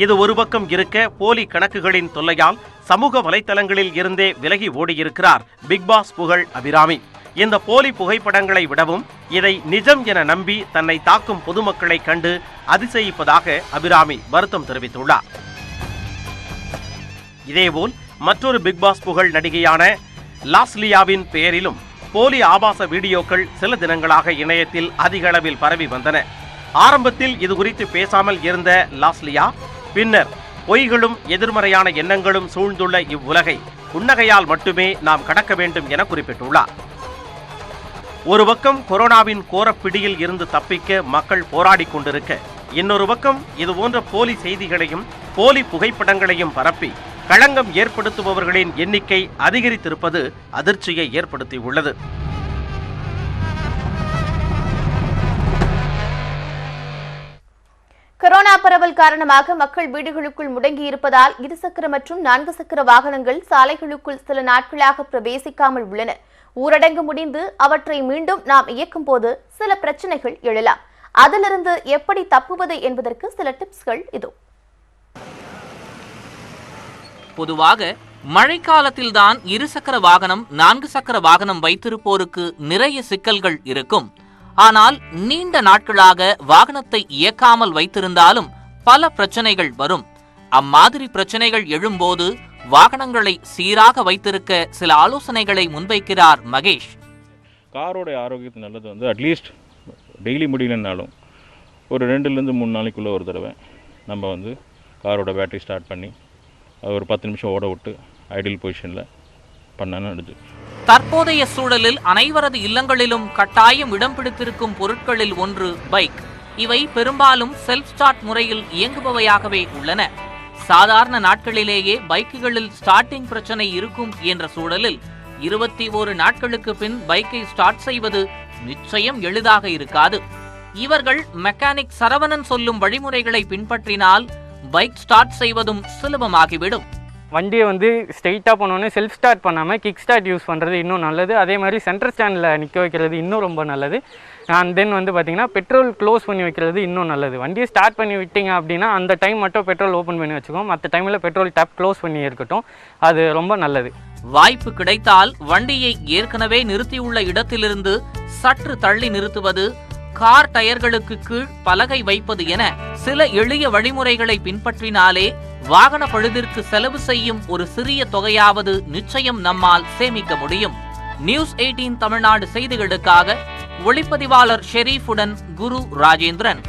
இது ஒரு பக்கம் இருக்க, போலி கணக்குகளின் தொல்லையால் சமூக வலைத்தளங்களில் இருந்தே விலகி ஓடியிருக்கிறார் பிக் பாஸ் புகழ் அபிராமி. இந்த போலி புகைப்படங்களை விடவும் இதை நிஜம் என நம்பி தன்னை தாக்கும் பொதுமக்களை கண்டு அதிசயிப்பதாக அபிராமி வருத்தம் தெரிவித்துள்ளார். இதேபோல் மற்றொரு பிக் பாஸ் புகழ் நடிகையான லாஸ்லியாவின் பெயரிலும் போலி ஆபாச வீடியோக்கள் சில தினங்களாக இணையத்தில் அதிக அளவில் பரவி வந்தன. ஆரம்பத்தில் இது குறித்து பேசாமல் இருந்த லாஸ்லியா பின்னர் பொய்களும் எதிர்மறையான எண்ணங்களும் சூழ்ந்துள்ள இவ்வுலகை புன்னகையால் மட்டுமே நாம் கடக்க வேண்டும் என குறிப்பிட்டுள்ளார். ஒரு பக்கம் கொரோனாவின் கோரப்பிடியில் இருந்து தப்பிக்க மக்கள் போராடி கொண்டிருக்க, இன்னொரு பக்கம் இதுபோன்ற போலி செய்திகளையும் போலி புகைப்படங்களையும் பரப்பி களங்கம் ஏற்படுத்துபவர்களின் எண்ணிக்கை அதிகரித்திருப்பது அதிர்ச்சியை ஏற்படுத்தியுள்ளது. கொரோனா பரவல் காரணமாக மக்கள் வீடுகளுக்குள் முடங்கியிருப்பதால் 2 சக்கர மற்றும் 4 சக்கர வாகனங்கள் சாலைகளுக்குள் சில நாட்களாக பிரவேசிக்காமல் உள்ளன. ஊரடங்கு முடிந்து அவற்றை மீண்டும் நாம் இயக்கும் போது சில பிரச்சனைகள் எழலாம். அதிலிருந்து எப்படி தப்புவது என்பதற்கு சில டிப்ஸ்கள் இதோ. பொதுவாக மழைக்காலத்தில்தான் 2 சக்கர வாகனம் 4 சக்கர வாகனம் வைத்திருப்போருக்கு நிறைய சிக்கல்கள் இருக்கும். ஆனால் நீண்ட நாட்களாக வாகனத்தை இயக்காமல் வைத்திருந்தாலும் பல பிரச்சனைகள் வரும். அம்மாதிரி பிரச்சனைகள் எழும்போது வாகனங்களை சீராக வைத்திருக்க சில ஆலோசனைகளை முன்வைக்கிறார் மகேஷ். காரோட ஆரோக்கியத்து நல்லது அட்லீஸ்ட் டெய்லி முடியலனாலும் ஒரு 2-3 நாளைக்குள்ளே ஒரு தடவை நம்ம காரோட பேட்டரி ஸ்டார்ட் பண்ணி ஒரு 10 நிமிஷம் ஓட விட்டு ஐடியல் பொசிஷனில் பண்ணான்னு அடுத்து. தற்போதைய சூழலில் அனைவரது இல்லங்களிலும் கட்டாயம் இடம் பிடித்திருக்கும் பொருட்களில் ஒன்று பைக். இவை பெரும்பாலும் செல்ஃப் ஸ்டார்ட் முறையில் இயங்குபவையாகவே உள்ளன. சாதாரண நாட்களிலேயே பைக்குகளில் ஸ்டார்டிங் பிரச்சனை இருக்கும் என்ற சூழலில் 21 நாட்களுக்கு பின் பைக்கை ஸ்டார்ட் செய்வது நிச்சயம் எளிதாக இருக்காது. இவர்கள் மெக்கானிக் சரவணன் சொல்லும் வழிமுறைகளை பின்பற்றினால் பைக் ஸ்டார்ட் செய்வதும் சுலபமாகிவிடும். வண்டியை ஸ்ட்ரெயிட்டாக பண்ணோன்னே செல்ஃப் ஸ்டார்ட் பண்ணாமல் கிக் ஸ்டார்ட் யூஸ் பண்ணுறது இன்னும் நல்லது. அதே மாதிரி சென்டர் ஸ்டாண்டில் நிற்க வைக்கிறது இன்னும் ரொம்ப நல்லது. அண்ட் தென் பார்த்திங்கன்னா பெட்ரோல் க்ளோஸ் பண்ணி வைக்கிறது இன்னும் நல்லது. வண்டியை ஸ்டார்ட் பண்ணி விட்டீங்க அப்படின்னா அந்த டைம் மட்டும் பெட்ரோல் ஓப்பன் பண்ணி வச்சுக்கோம். மற்ற டைமில் பெட்ரோல் டேப் க்ளோஸ் பண்ணி இருக்கட்டும். அது ரொம்ப நல்லது. வாய்ப்பு கிடைத்தால் வண்டியை ஏற்கனவே நிறுத்தியுள்ள இடத்திலிருந்து சற்று தள்ளி நிறுத்துவது, கார் டயர்களுக்கு கீழ் பலகை வைப்பது என சில எளிய வழிமுறைகளை பின்பற்றினாலே வாகன பழுதிற்கு செலவு செய்யும் ஒரு சிறிய தொகையாவது நிச்சயம் நம்மால் சேமிக்க முடியும். நியூஸ் 18 தமிழ்நாடு செய்திகளுக்காக ஒளிப்பதிவாளர் ஷெரீஃபுடன் குரு ராஜேந்திரன்.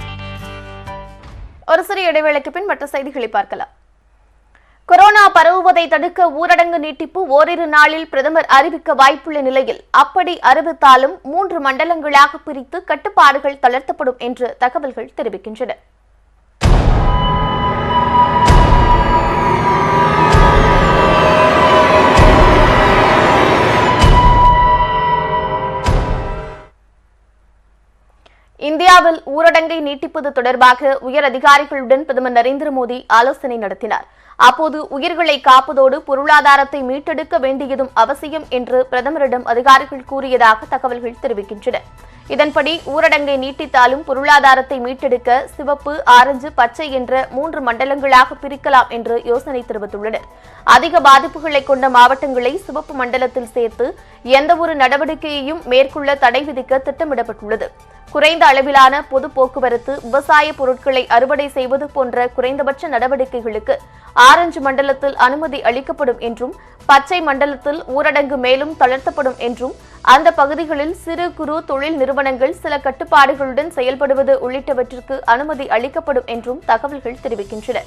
ஒரு சிறிய இடைவேளைக்கு பின் மற்ற செய்திகளை பார்க்கலாம். கொரோனா பரவுவதை தடுக்க ஊரடங்கு நீட்டிப்பு ஓரிரு நாளில் பிரதமர் அறிவிக்க வாய்ப்புள்ள நிலையில் அப்படி அறிவித்தாலும் 3 மண்டலங்களாக பிரித்து கட்டுப்பாடுகள் தளர்த்தப்படும் என்று தகவல்கள் தெரிவிக்கின்றன. இந்தியாவில் ஊரடங்கை நீட்டிப்பது தொடர்பாக உயர் அதிகாரிகளுடன் பிரதமர் நரேந்திர மோடி ஆலோசனை நடத்தினார். அப்போது உயிர்களை காப்பதோடு பொருளாதாரத்தை மீட்டெடுக்க வேண்டியதும் அவசியம் என்று பிரதமரிடம் அதிகாரிகள் கூறியதாக தகவல்கள் தெரிவிக்கின்றன. இதன்படி ஊரடங்கை நீட்டித்தாலும் பொருளாதாரத்தை மீட்டெடுக்க சிவப்பு, ஆரஞ்சு, பச்சை என்ற 3 மண்டலங்களாக பிரிக்கலாம் என்று யோசனை தெரிவித்துள்ளனர். அதிக பாதிப்புகளை கொண்ட மாவட்டங்களை சிவப்பு மண்டலத்தில் சேர்த்து எந்தவொரு நடவடிக்கையையும் மேற்கொள்ள தடை விதிக்க திட்டமிடப்பட்டுள்ளது. குறைந்த அளவிலான பொது போக்குவரத்து, விவசாய பொருட்களை அறுவடை செய்வது போன்ற குறைந்தபட்ச நடவடிக்கைகளுக்கு ஆரஞ்சு மண்டலத்தில் அனுமதி அளிக்கப்படும் என்றும், பச்சை மண்டலத்தில் ஊரடங்கு மேலும் தளர்த்தப்படும் என்றும், அந்த பகுதிகளில் சிறு குறு தொழில் நிறுவனங்கள் சில கட்டுப்பாடுகளுடன் செயல்படுவது உள்ளிட்டவற்றிற்கு அனுமதி அளிக்கப்படும் என்றும் தகவல்கள் தெரிவிக்கின்றன.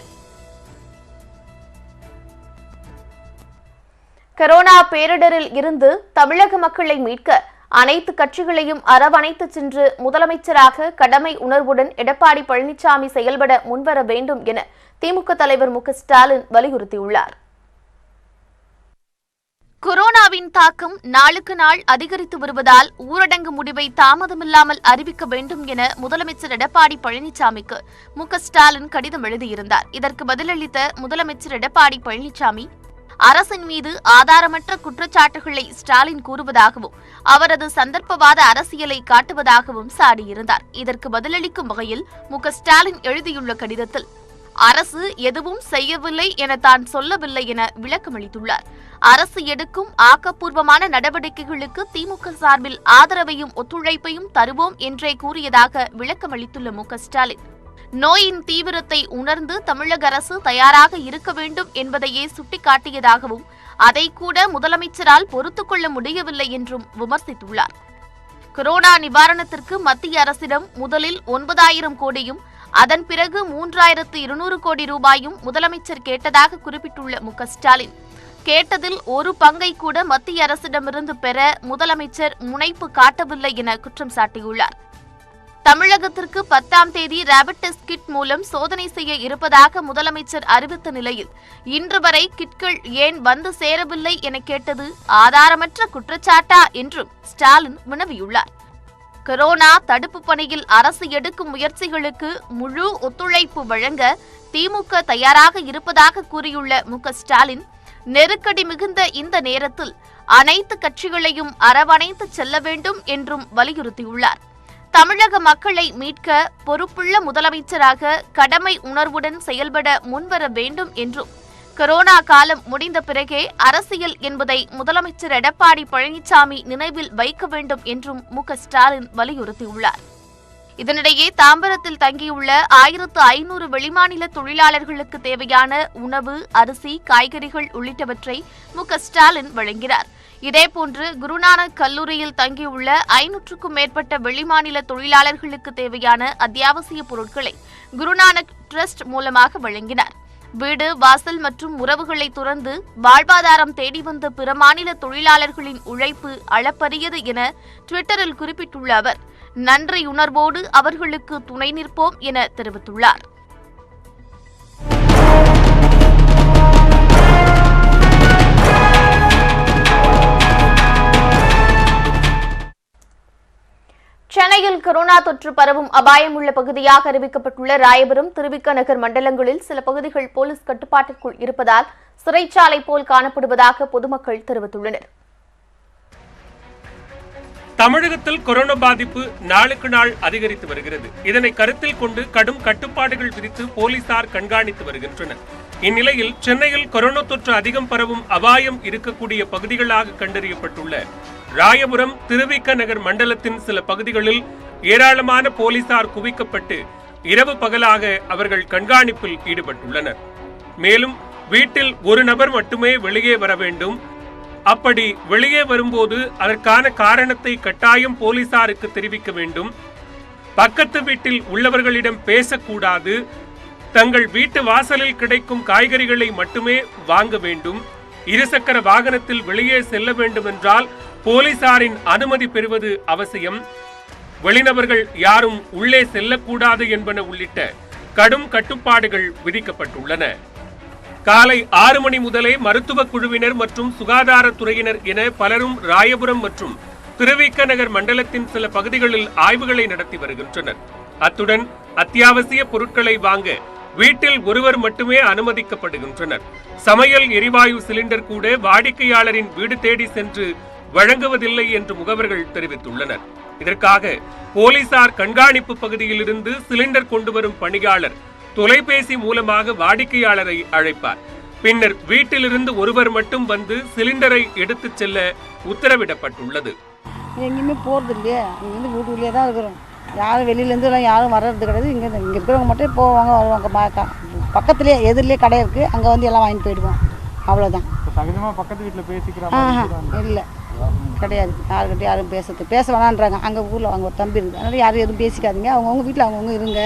கொரோனா பேரிடரில் இருந்து தமிழக மக்களை மீட்க அனைத்து கட்சிகளையும் அரவணைத்து சென்று முதலமைச்சராக கடமை உணர்வுடன் எடப்பாடி பழனிசாமி செயல்பட முன்வர வேண்டும் என திமுக தலைவர் மு க ஸ்டாலின் வலியுறுத்தியுள்ளார். கொரோனாவின் தாக்கம் நாளுக்கு நாள் அதிகரித்து வருவதால் ஊரடங்கு முடிவை தாமதமில்லாமல் அறிவிக்க வேண்டும் என முதலமைச்சர் எடப்பாடி பழனிசாமிக்கு மு க ஸ்டாலின் கடிதம் எழுதியிருந்தார். இதற்கு பதிலளித்த முதலமைச்சர் எடப்பாடி பழனிசாமி, அரசின் மீது ஆதாரமற்ற குற்றச்சாட்டுகளை ஸ்டாலின் கூறுவதாகவும் அவரது சந்தர்ப்பவாத அரசியலை காட்டுவதாகவும் சாடியிருந்தார். இதற்கு பதிலளிக்கும் வகையில் மு க ஸ்டாலின் எழுதியுள்ள கடிதத்தில், அரசு எதுவும் செய்யவில்லை என தான் சொல்லவில்லை என விளக்கமளித்துள்ளார். அரசு எடுக்கும் ஆக்கப்பூர்வமான நடவடிக்கைகளுக்கு திமுக சார்பில் ஆதரவையும் ஒத்துழைப்பையும் தருவோம் என்றே கூறியதாக விளக்கமளித்துள்ள மு க ஸ்டாலின், நோயின் தீவிரத்தை உணர்ந்து தமிழக அரசு தயாராக இருக்க வேண்டும் என்பதையே சுட்டிக்காட்டியதாகவும் அதை கூட முதலமைச்சரால் பொறுத்துக் கொள்ள முடியவில்லை என்றும் விமர்சித்துள்ளார். கொரோனா நிவாரணத்திற்கு மத்திய அரசிடம் முதலில் 9,000 கோடியும் அதன் பிறகு 3,200 கோடி ரூபாயும் முதலமைச்சர் கேட்டதாக குறிப்பிட்டுள்ள மு க ஸ்டாலின், கேட்டதில் ஒரு பங்கை கூட மத்திய அரசிடமிருந்து பெற முதலமைச்சர் முனைப்பு காட்டவில்லை என குற்றம் சாட்டியுள்ளார். தமிழகத்திற்கு 10ஆம் தேதி ரேபிட் டெஸ்ட் கிட் மூலம் சோதனை செய்ய இருப்பதாக முதலமைச்சர் அறிவித்த நிலையில் இன்று வரை கிட்கள் ஏன் வந்து சேரவில்லை என கேட்டது ஆதாரமற்ற குற்றச்சாட்டா என்றும் ஸ்டாலின் வினவியுள்ளார். கொரோனா தடுப்பு பணியில் அரசு எடுக்கும் முயற்சிகளுக்கு முழு ஒத்துழைப்பு வழங்க திமுக தயாராக இருப்பதாக கூறியுள்ள மு க ஸ்டாலின், நெருக்கடி மிகுந்த இந்த நேரத்தில் அனைத்து கட்சிகளையும் அரவணைத்து செல்ல வேண்டும் என்றும் வலியுறுத்தியுள்ளார். தமிழக மக்களை மீட்க பொறுப்புள்ள முதலமைச்சராக கடமை உணர்வுடன் செயல்பட முன்வர வேண்டும் என்றும், கொரோனா காலம் முடிந்த பிறகே அரசியல் என்பதை முதலமைச்சர் எடப்பாடி பழனிசாமி நினைவில் வைக்க வேண்டும் என்றும் மு க ஸ்டாலின் வலியுறுத்தியுள்ளார். இதனிடையே தாம்பரத்தில் தங்கியுள்ள 1,500 வெளிமாநில தொழிலாளர்களுக்கு தேவையான உணவு, அரிசி, காய்கறிகள் உள்ளிட்டவற்றை மு க ஸ்டாலின் வழங்கினார். இதேபோன்று குருநானக் கல்லூரியில் தங்கியுள்ள 500க்கும் மேற்பட்ட வெளிமாநில தொழிலாளர்களுக்கு தேவையான அத்தியாவசிய பொருட்களை குருநானக் டிரஸ்ட் மூலமாக வழங்கினார். வீடு, வாசல் மற்றும் உறவுகளை துறந்து வாழ்வாதாரம் தேடி வந்த பிற மாநில தொழிலாளர்களின் உழைப்பு அளப்பரியது என ட்விட்டரில் குறிப்பிட்டுள்ள அவர், நன்றியுணர்வோடு அவர்களுக்கு துணை நிற்போம் என தெரிவித்துள்ளார். சென்னையில் கொரோனா தொற்று பரவும் அபாயம் உள்ள பகுதியாக அறிவிக்கப்பட்டுள்ள ராயபுரம், திருவிக நகர் மண்டலங்களில் சில பகுதிகள் போலீஸ் கட்டுப்பாட்டிற்குள் இருப்பதால் சிறைச்சாலை போல் காணப்படுவதாக பொதுமக்கள் தெரிவித்துள்ளனர். தமிழகத்தில் கொரோனா பாதிப்பு நாளுக்கு நாள் அதிகரித்து வருகிறது. இதனை கருத்தில் கொண்டு கடும் கட்டுப்பாடுகள் விதித்து போலீசார் கண்காணித்து வருகின்றனர். இந்நிலையில் சென்னையில் கொரோனா தொற்று அதிகம் பரவும் அபாயம் இருக்கக்கூடிய பகுதிகளாக கண்டறியப்பட்டுள்ள ராயபுரம், திருவிக நகர் மண்டலத்தின் சில பகுதிகளில் ஏராளமான போலீசார் குவிக்கப்பட்டு இரவு பகலாக அவர்கள் கண்காணிப்பில் ஈடுபட்டுள்ளனர். மேலும் வீட்டில் ஒரு நபர் மட்டுமே வெளியே வர வேண்டும். அப்படி வெளியே வரும்போது அதற்கான காரணத்தை கட்டாயம் போலீசாருக்கு தெரிவிக்க வேண்டும். பக்கத்து வீட்டில் உள்ளவர்களிடம் பேசக்கூடாது. தங்கள் வீட்டு வாசலில் கிடைக்கும் காய்கறிகளை மட்டுமே வாங்க வேண்டும். இருசக்கர வாகனத்தில் வெளியே செல்ல வேண்டும் என்றால் போலீசாரின் அனுமதி பெறுவது அவசியம். வெளிநபர்கள் யாரும் உள்ளே செல்லக்கூடாது என்பன உள்ளிட்ட கடும் கட்டுப்பாடுகள் விதிக்கப்பட்டுள்ளன. காலை 6 மணி முதலே மருத்துவ குழுவினர் மற்றும் சுகாதாரத்துறையினர் என பலரும் ராயபுரம் மற்றும் திருவிக நகர் மண்டலத்தின் சில பகுதிகளில் ஆய்வுகளை நடத்தி வருகின்றனர். அத்துடன் அத்தியாவசிய பொருட்களை வாங்க வீட்டில் ஒருவர் மட்டுமே அனுமதிக்கப்படுகின்றனர். சமையல் எரிவாயு சிலிண்டர் கூட வாடிக்கையாளரின் வீடு தேடி சென்று வழங்குவதில்லை என்று முகவர்கள் தெரிவித்துள்ளனர். இதற்காக போலீசார் கண்காணிப்பு பகுதியில் இருந்து சிலிண்டர் கொண்டு வரும் பணியாளர் தொலைபேசி மூலமாக வாடிக்கையாளரை அழைப்பார். பின்னர் வீட்டிலிருந்து ஒருவர் மட்டும் வந்து சிலிண்டரை எடுத்துச் செல்ல உத்தரவிடப்பட்டுள்ளது. எங்கேயுமே போகிறது இல்லையே, இங்கேருந்து வீட்டுக்குள்ளேயே தான் இருக்கிறோம். யாரும் வெளியிலேருந்து எல்லாம் யாரும் வர்றது கிடையாது. இங்கே இருக்கிறவங்க மட்டும் போவாங்க வருவாங்க. பக்கத்துலேயே எதிரிலே கடை இருக்குது, அங்கே வந்து எல்லாம் வாங்கிட்டு போயிடுவோம். அவ்வளோதான். சகஜமாக பக்கத்து வீட்டில் பேசிக்கிறோம் இல்லை கிடையாது. யாருக்கிட்ட யாரும் பேச வேணான்றாங்க. அங்கே ஊரில் அவங்க ஒரு தம்பி இருக்குது, அதனால் யாரும் எதுவும் பேசிக்காதீங்க, அவங்கவுங்க வீட்டில் அவங்கவுங்க இருங்க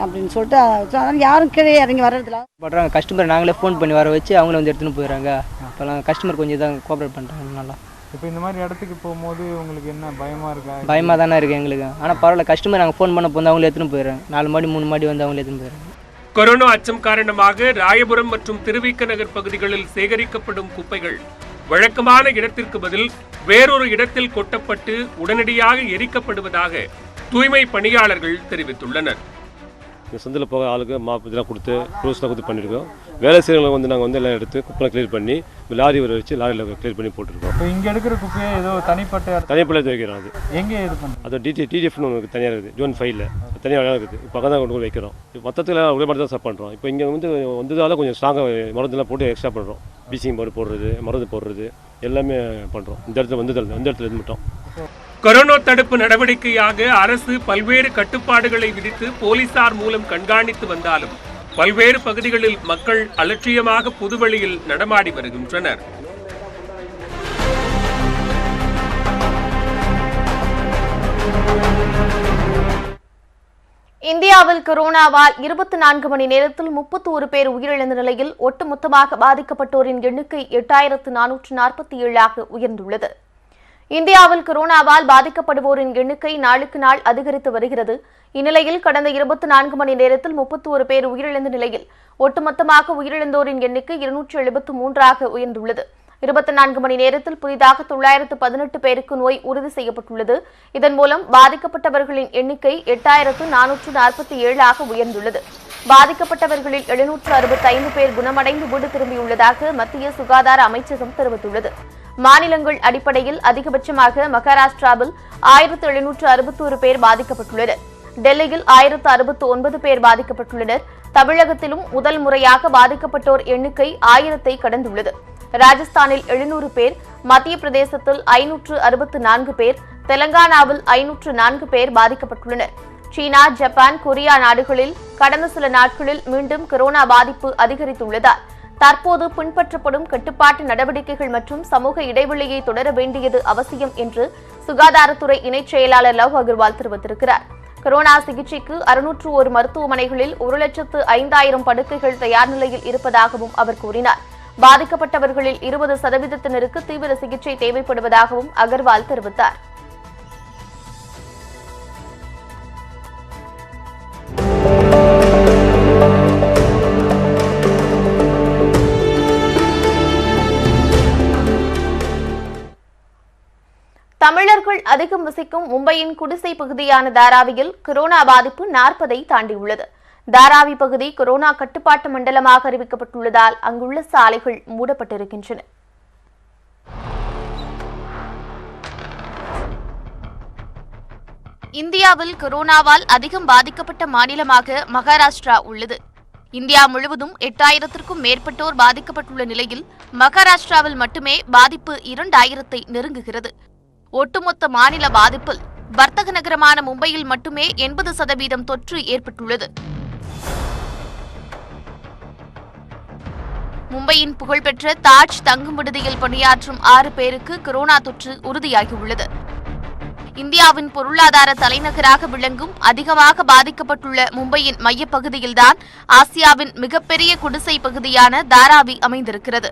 அப்படின்னு சொல்லிட்டு அதனால் யாரும் கீழே இறங்கி வர்றதில்ல. பண்ணுறாங்க கஸ்டமர் நாங்களே ஃபோன் பண்ணி வர வச்சு அவங்கள வந்து எடுத்துன்னு போயிடுறாங்க. அப்போல்லாம் கஸ்டமர் கொஞ்சம் இதாக கோஆப்ரேட் பண்ணுறாங்க நல்லா. இப்போ இந்த மாதிரி இடத்துக்கு போகும்போது உங்களுக்கு என்ன பயமாக இருக்கா? பயமாக தானே இருக்குது எங்களுக்கு. ஆனால் பரவாயில்ல, கஸ்டமர் நாங்கள் ஃபோன் பண்ண போது அவங்களே எடுத்துன்னு போயிடுறாங்க. 4 மாடி 3 மாடி வந்து அவங்களே எடுத்துன்னு போயிடுறாங்க. கொரோனா அச்சம் காரணமாக ராயபுரம் மற்றும் திருவிக நகர் பகுதிகளில் சேகரிக்கப்படும் குப்பைகள் வழக்கமான இடத்திற்கு பதில் வேறொரு இடத்தில் கொட்டப்பட்டு உடனடியாக எரிக்கப்படுவதாக தூய்மை பணியாளர்கள் தெரிவித்துள்ளனர். சந்தில் போக ஆளுக்கு மாப்பு இதெல்லாம் கொடுத்து க்ளோஸ்லாம் கொடுத்து பண்ணியிருக்கோம். வேலை செய்கிறவங்களை வந்து நாங்கள் வந்து எல்லாம் எடுத்து குப்பை கிளியர் பண்ணி லாரி வர வச்சு லாரியில் கிளியர் பண்ணி போட்டுருக்கோம். இப்போ இங்கே எடுக்கிற குப்பையை ஏதோ தனிப்பட்ட வைக்கிறோம். அது எங்கே இது பண்ணுறோம்? அது டிடிஎஃப்னு ஒன்று தனியாக இருக்குது, ஜோன் 5ல் தனியாக இடம் இருக்குது. இப்போ தான் கொண்டு போய் வைக்கிறோம். மொத்தத்தில் ஒரே மாதிரி தான் சாப் பண்ணுறோம். இப்போ இங்கே வந்து வந்ததால் கொஞ்சம் ஸ்ட்ராங்காக மருந்துலாம் போட்டு எக்ஸ்ட்ரா பண்ணுறோம். பீச்சிங் பவுடர் போடுறது, மருந்து போடுறது எல்லாமே பண்ணுறோம். இந்த இடத்துல இருந்து மட்டும். கொரோனா தடுப்பு நடவடிக்கையாக அரசு பல்வேறு கட்டுப்பாடுகளை விதித்து போலீசார் மூலம் கண்காணித்து வந்தாலும் பல்வேறு பகுதிகளில் மக்கள் அலட்சியமாக பொதுவெளியில் நடமாடி வருகின்றனர். இந்தியாவில் கொரோனாவால் 24 மணி நேரத்தில் 31 பேர் உயிரிழந்த நிலையில் ஒட்டுமொத்தமாக பாதிக்கப்பட்டோரின் எண்ணிக்கை 8447 உயர்ந்துள்ளது. இந்தியாவில் கொரோனாவால் பாதிக்கப்படுவோரின் எண்ணிக்கை நாளுக்கு நாள் அதிகரித்து வருகிறது. இந்நிலையில் கடந்த 24 மணி நேரத்தில் 31 பேர் உயிரிழந்த நிலையில் ஒட்டுமொத்தமாக உயிரிழந்தோரின் எண்ணிக்கை 273 உயர்ந்துள்ளது. 24 மணி நேரத்தில் புதிதாக 918 பேருக்கு நோய் உறுதி செய்யப்பட்டுள்ளது. இதன் மூலம் பாதிக்கப்பட்டவர்களின் எண்ணிக்கை 8447 உயர்ந்துள்ளது. பாதிக்கப்பட்டவர்களில் 765 பேர் குணமடைந்து வீடு திரும்பியுள்ளதாக மத்திய சுகாதார அமைச்சகம் தெரிவித்துள்ளது. மாநிலங்கள் அடிப்படையில் அதிகபட்சமாக மகாராஷ்டிராவில் 1761 பேர் பாதிக்கப்பட்டுள்ளனர். டெல்லியில் 1069 பேர் பாதிக்கப்பட்டுள்ளனர். தமிழகத்திலும் முதல் முறையாக பாதிக்கப்பட்டோர் எண்ணிக்கை 1000 கடந்துள்ளது. ராஜஸ்தானில் 700 பேர், மத்திய பிரதேசத்தில் 564 பேர், தெலங்கானாவில் 504 பேர் பாதிக்கப்பட்டுள்ளனர். சீனா, ஜப்பான், கொரியா நாடுகளில் கடந்த சில நாட்களில் மீண்டும் கொரோனா பாதிப்பு அதிகரித்துள்ளதால் தற்போது பின்பற்றப்படும் கட்டுப்பாட்டு நடவடிக்கைகள் மற்றும் சமூக இடைவெளியை தொடர வேண்டியது அவசியம் என்று சுகாதாரத்துறை இணைச் செயலாளர் லவ் அகர்வால் தெரிவித்திருக்கிறார். கொரோனா சிகிச்சைக்கு 601 மருத்துவமனைகளில் 1,05,000 படுக்கைகள் தயார் நிலையில் இருப்பதாகவும் அவர் கூறினார். பாதிக்கப்பட்டவர்களில் 20% தீவிர சிகிச்சை தேவைப்படுவதாகவும் அகர்வால் தெரிவித்தார். தமிழர்கள் அதிகம் வசிக்கும் மும்பையின் குடிசை பகுதியான தாராவியில் கொரோனா பாதிப்பு 40 தாண்டியுள்ளது. தாராவி பகுதி கொரோனா கட்டுப்பாட்டு மண்டலமாக அறிவிக்கப்பட்டுள்ளதால் அங்குள்ள சாலைகள் மூடப்பட்டிருக்கின்றன. இந்தியாவில் கொரோனாவால் அதிகம் பாதிக்கப்பட்ட மாநிலமாக மகாராஷ்டிரா உள்ளது. இந்தியா முழுவதும் 8000க்கும் மேற்பட்டோர் பாதிக்கப்பட்டுள்ள நிலையில் மகாராஷ்டிராவில் மட்டுமே பாதிப்பு 2000 நெருங்குகிறது. ஒட்டுமொத்த மாநில பாதிப்பில் வர்த்தக நகரமான மும்பையில் மட்டுமே 80% தொற்று ஏற்பட்டுள்ளது. மும்பையின் புகழ்பெற்ற தாஜ் தங்கும் விடுதியில் பணியாற்றும் 6 பேருக்கு கொரோனா தொற்று உறுதியாகியுள்ளது. இந்தியாவின் பொருளாதார தலைநகராக விளங்கும் அதிகமாக பாதிக்கப்பட்டுள்ள மும்பையின் மையப்பகுதியில்தான் ஆசியாவின் மிகப்பெரிய குடிசை பகுதியான தாராவி அமைந்திருக்கிறது.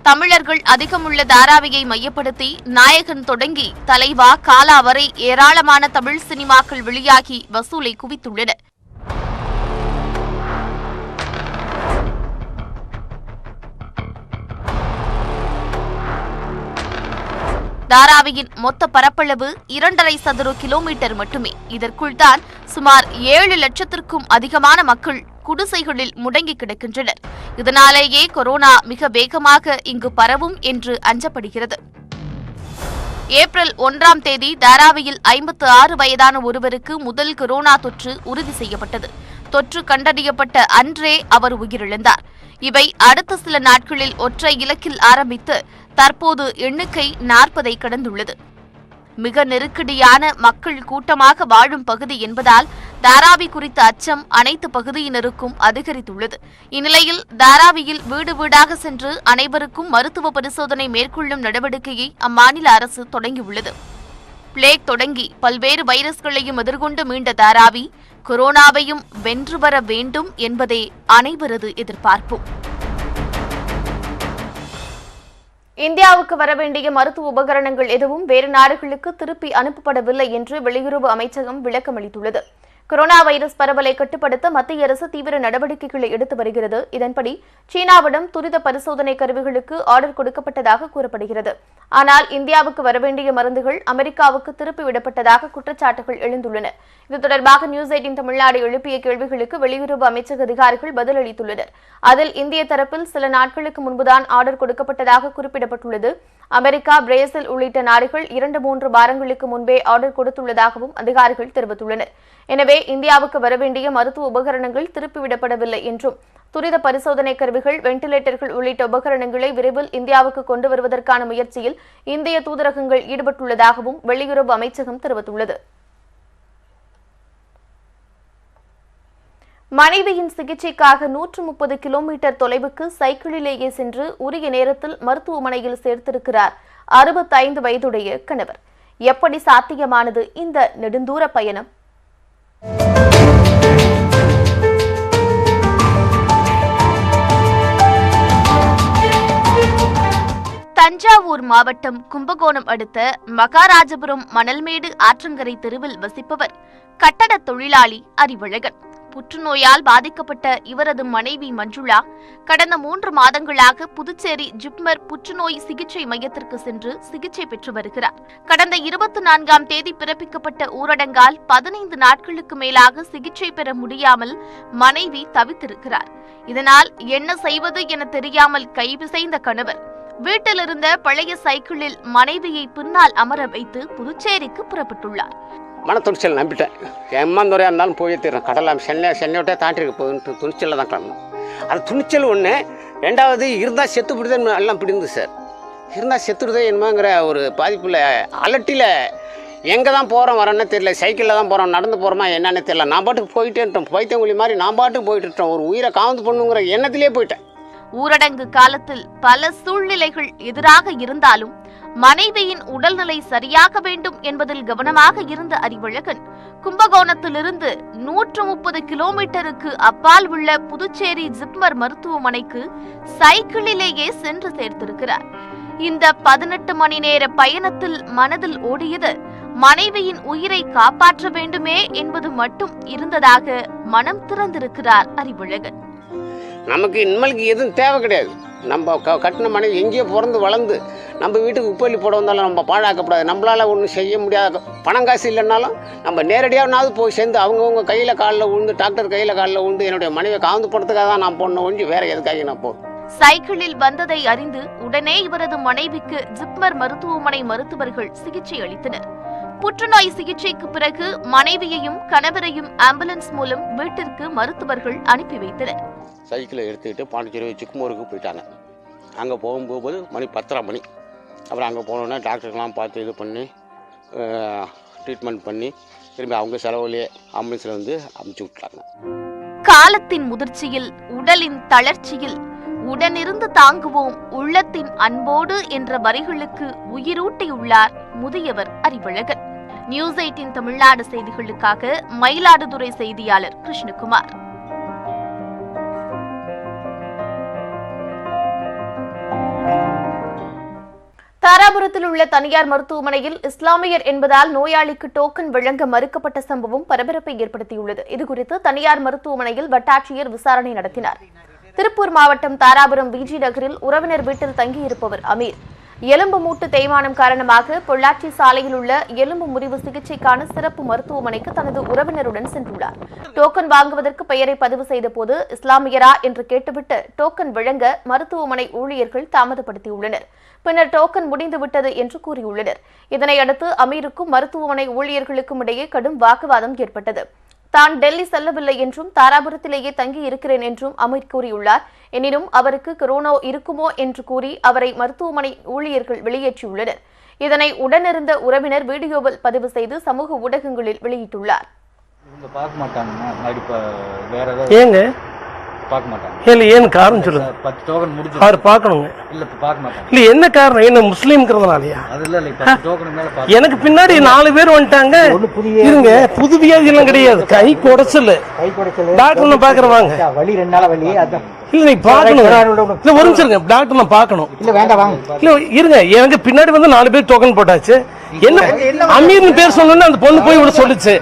தமிழர்கள் அதிகமுள்ள தாராவியை மையப்படுத்தி நாயகன் தொடங்கி தலைவா, காலா வரை ஏராளமான தமிழ் சினிமாக்கள் வெளியாகி வசூலை குவித்துள்ளன. தாராவியின் மொத்த பரப்பளவு 2.5 சதுர கிலோமீட்டர் மட்டுமே. இதற்குள் தான் சுமார் 7 லட்சத்திற்கும் அதிகமான மக்கள் குடிசைகளில் முடங்கி கிடக்கின்றனர். இதனாலேயே கொரோனா மிக வேகமாக இங்கு பரவும் என்று அஞ்சப்படுகிறது. ஏப்ரல் 1ஆம் தேதி தாராவியில் 56 வயதான ஒருவருக்கு முதல் கொரோனா தொற்று உறுதி செய்யப்பட்டது. தொற்று கண்டறியப்பட்ட அன்றே அவர் உயிரிழந்தார். இவை அடுத்த சில நாட்களில் ஒற்றை இலக்கில் ஆரம்பித்து தற்போது எண்ணிக்கை 40ஐ கடந்துள்ளது. மிக நெருக்கடியான மக்கள் கூட்டமாக வாழும் பகுதி என்பதால் தாராவி குறித்த அச்சம் அனைத்து பகுதியினருக்கும் அதிகரித்துள்ளது. இந்நிலையில் தாராவியில் வீடு வீடாக சென்று அனைவருக்கும் மருத்துவ பரிசோதனை மேற்கொள்ளும் நடவடிக்கையை அம்மாநில அரசு தொடங்கியுள்ளது. பிளேக் தொடங்கி பல்வேறு வைரஸ்களையும் எதிர்கொண்டு மீண்ட தாராவி கொரோனாவையும் வென்று வர வேண்டும் என்பதே அனைவரது எதிர்பார்ப்பு. இந்தியாவுக்கு வரவேண்டிய மருத்துவ உபகரணங்கள் எதுவும் வேறு நாடுகளுக்கு திருப்பி அனுப்பப்படவில்லை என்று வெளியுறவு அமைச்சகம் விளக்கமளித்துள்ளது. கொரோனா வைரஸ் பரவலை கட்டுப்படுத்த மத்திய அரசு தீவிர நடவடிக்கைகளை எடுத்து வருகிறது. இதன்படி சீனாவிடம் துரித பரிசோதனை கருவிகளுக்கு ஆர்டர் கொடுக்கப்பட்டதாக கூறப்படுகிறது. ஆனால் இந்தியாவுக்கு வரவேண்டிய மருந்துகள் அமெரிக்காவுக்கு திருப்பிவிடப்பட்டதாக குற்றச்சாட்டுகள் எழுந்துள்ளன. இது தொடர்பாக நியூஸ் 18 தமிழ்நாடு எழுப்பிய கேள்விகளுக்கு வெளியுறவு அமைச்சக அதிகாரிகள் பதிலளித்துள்ளனர். அதில் இந்திய தரப்பில் சில நாட்களுக்கு முன்புதான் ஆர்டர் கொடுக்கப்பட்டதாக குறிப்பிடப்பட்டுள்ளது. அமெரிக்கா, பிரேசில் உள்ளிட்ட நாடுகள் 2-3 வாரங்களுக்கு முன்பே ஆர்டர் கொடுத்துள்ளதாகவும் அதிகாரிகள் தெரிவித்துள்ளனர். எனவே இந்தியாவுக்கு வரவேண்டிய மருத்துவ உபகரணங்கள் திருப்பிவிடப்படவில்லை என்றும் துரித பரிசோதனை கருவிகள், வெண்டிலேட்டர்கள் உள்ளிட்ட உபகரணங்களை விரைவில் இந்தியாவுக்கு கொண்டு வருவதற்கான முயற்சியில் இந்திய தூதரகங்கள் ஈடுபட்டுள்ளதாகவும் வெளியுறவு அமைச்சகம் தெரிவித்துள்ளது. மனைவியின் சிகிச்சைக்காக 130 கிலோமீட்டர் தொலைவுக்கு சைக்கிளிலேயே சென்று உரிய நேரத்தில் மருத்துவமனையில் சேர்த்திருக்கிறார் 65 வயதுடைய கணவர். எப்படி சாத்தியமானது இந்த நெடுந்தூர பயணம்? தஞ்சாவூர் மாவட்டம் கும்பகோணம் அடுத்த மகாராஜபுரம் மணல்மேடு ஆற்றங்கரை தெருவில் வசிப்பவர் கட்டட தொழிலாளி அறிவழகன். புற்றுநோயால் பாதிக்கப்பட்ட இவரது மனைவி மஞ்சுளா கடந்த 3 மாதங்களாக புதுச்சேரி ஜிப்மர் புற்றுநோய் சிகிச்சை மையத்திற்கு சென்று சிகிச்சை பெற்று வருகிறார். கடந்த 24ஆம் தேதி பிறப்பிக்கப்பட்ட ஊரடங்கால் 15 நாட்களுக்கு மேலாக சிகிச்சை பெற முடியாமல் மனைவி தவித்திருக்கிறார். இதனால் என்ன செய்வது என தெரியாமல் கைபிசைந்த கணவர் வீட்டில் இருந்த பழைய சைக்கிளில் மனைவியை பின்னால் அமர வைத்து புதுச்சேரிக்கு புறப்பட்டுள்ளார். மன துணிச்சல் நம்பிட்டேன். எம்மாந்துறையாக இருந்தாலும் போய் தீர்றேன். கடலாம் சென்னையோட்டே தாண்டிருக்கு போகுது. துணிச்சலில் தான் கிளம்பணும். அது துணிச்சல் ஒன்று. 2வது இருந்தால் செத்து பிடிதே எல்லாம் பிடிந்து சார். இருந்தால் செத்துடுதே என்னங்கிற ஒரு பாதிப்பில் அலட்டியில் எங்கே தான் போகிறோம் வரேன்னு தெரியல. சைக்கிளில் தான் போகிறோம், நடந்து போகிறோமா என்னன்னு தெரியல. நான் பாட்டுக்கு போயிட்டே இருட்டோம். பைத்தியங்குழி மாதிரி நான் பாட்டுக்கு போயிட்டு இருக்கோம். ஒரு உயிரை காவந்து பண்ணுங்கிற எண்ணத்திலே போயிட்டேன். ஊரடங்கு காலத்தில் பல சூழ்நிலைகள் எதிராக இருந்தாலும் மனைவியின் உடல்நிலை சரியாக வேண்டும் என்பதில் கவனமாக இருந்த அறிவழகன் கும்பகோணத்திலிருந்து 130 கிலோமீட்டருக்கு அப்பால் உள்ள புதுச்சேரி ஜிப்மர் மருத்துவமனைக்கு சைக்கிளிலேயே சென்று சேர்த்திருக்கிறார். இந்த 18 மணி நேர பயணத்தில் மனதில் ஓடியது மனைவியின் உயிரை காப்பாற்ற வேண்டுமே என்பது மட்டும் இருந்ததாக மனம் திறந்திருக்கிறார் அறிவழகன். நமக்கு இனிமேலுக்கு எதுவும் தேவை கிடையாது. நம்ம கட்டின மனைவி எங்கேயோ பிறந்து வளர்ந்து நம்ம வீட்டுக்கு உப்பள்ளி போட வந்தாலும் நம்ம பாழாக்கக்கூடாது. நம்மளால் ஒன்றும் செய்ய முடியாத பணம் காசு இல்லைன்னாலும் நம்ம நேரடியாகனாவது போய் சேர்ந்து அவங்கவுங்க கையில் காலில் விழுந்து, டாக்டர் கையில் காலில் விழுந்து என்னுடைய மனைவியை காவந்து போடுறதுக்காக தான் நான் போடணும் ஒழிஞ்சு வேற எதுக்காக நான் போகிறேன். சைக்கிளில் வந்ததை அறிந்து உடனே இவரது மனைவிக்கு ஜிப்மர் மருத்துவமனை மருத்துவர்கள் சிகிச்சை அளித்தனர். புற்றுநோய் சிகிச்சைக்கு பிறகு மனைவியையும் கணவரையும் ஆம்புலன்ஸ் மூலம் வீட்டிற்கு மருத்துவர்கள் அனுப்பி வைத்தனர். சைக்கிளை எடுத்துக்கிட்டு பாண்டிச்சேரி சிக்குமூருக்கு போயிட்டாங்க. அங்கே போகும்போது மணி 10:30 மணி. அப்புறம் அங்கே போனோன்னா டாக்டருக்கெல்லாம் பார்த்து இது பண்ணி ட்ரீட்மெண்ட் பண்ணி திரும்பி அவங்க செலவுலேயே ஆம்புலன்ஸில் வந்து அமுச்சு விட்டாங்க. காலத்தின் முதிர்ச்சியில், உடலின் தளர்ச்சியில் உடனிருந்து தாங்குவோம் உள்ளத்தின் அன்போடு என்ற வரிகளுக்கு உயிரூட்டியுள்ளார் முதியவர் அறிவழகன். நியூஸ் 18 தமிழ்நாடு செய்திகளுக்காக மயிலாடுதுறை செய்தியாளர் கிருஷ்ணகுமார். தாராபுரத்தில் உள்ள தனியார் மருத்துவமனையில் இஸ்லாமியர் என்பதால் நோயாளிக்கு டோக்கன் வழங்க மறுக்கப்பட்ட சம்பவம் பரபரப்பை ஏற்படுத்தியுள்ளது. இதுகுறித்து தனியார் மருத்துவமனையில் வட்டாட்சியர் விசாரணை நடத்தினார். திருப்பூர் மாவட்டம் தாராபுரம் பிஜி நகரில் உறவினர் வீட்டில் தங்கியிருப்பவர் அமீர். எலும்பு மூட்டு தேய்மானம் காரணமாக பொள்ளாச்சி சாலையில் உள்ள எலும்பு முறிவு சிகிச்சைக்கான சிறப்பு மருத்துவமனைக்கு தனது உறவினருடன் சென்றுள்ளார். டோக்கன் வாங்குவதற்கு பெயரை பதிவு செய்த போது இஸ்லாமியரா என்று கேட்டுவிட்டு டோக்கன் வழங்க மருத்துவமனை ஊழியர்கள் தாமதப்படுத்தியுள்ளனர். பின்னர் டோக்கன் முடிந்துவிட்டது என்று கூறியுள்ளனர். இதனையடுத்து அமீருக்கும் மருத்துவமனை ஊழியர்களுக்கும் இடையே கடும் வாக்குவாதம் ஏற்பட்டது. தான் டெல்லி செல்லவில்லை என்றும் தாராபுரத்திலேயே தங்கி இருக்கிறேன் என்றும் அமீர் கூறியுள்ளார். எனினும் அவருக்கு கொரோனா இருக்குமோ என்று கூறி அவரை மருத்துவமனை ஊழியர்கள் வெளியேற்றியுள்ளனர். இதனை உடனிருந்த உறவினர் வீடியோவில் பதிவு செய்து சமூக ஊடகங்களில் வெளியிட்டுள்ளார். ஏன் காரணம் சொல்லுங்க. 10 டோக்கன் முடிஞ்சு அவர் பார்க்கணுங்க. இல்ல பார்க்க மாட்டாங்க. இல்ல என்ன காரணம்? என்ன முஸ்லீம்ங்கிறதுனாலயா? அதுல இல்ல 10 டோக்கன் மேல பார்க்க. எனக்கு பின்னாடி 4 பேர் வந்துட்டாங்க. இருங்க, புது வியாதி எல்லாம் கிடையாது. கை குடைச்சல். டாக்டர் பாக்குறவாங்க. வலி 2 நாளா வலி. அதான் இல்ல நீ பாக்கணும். இல்ல ஒரு நிமிஷம் இருங்க, டாக்டர் நான் பாக்கணும். இல்ல வேண்டாம் வாங்க. இல்ல இருங்க, எனக்கு பின்னாடி வந்து 4 பேர் டோக்கன் போட்டாச்சு. என்ன அமீர்னு பேர் சொன்னோன்னு அந்த பொண்ணு போய் இவ்வளவு சொல்லுச்சு.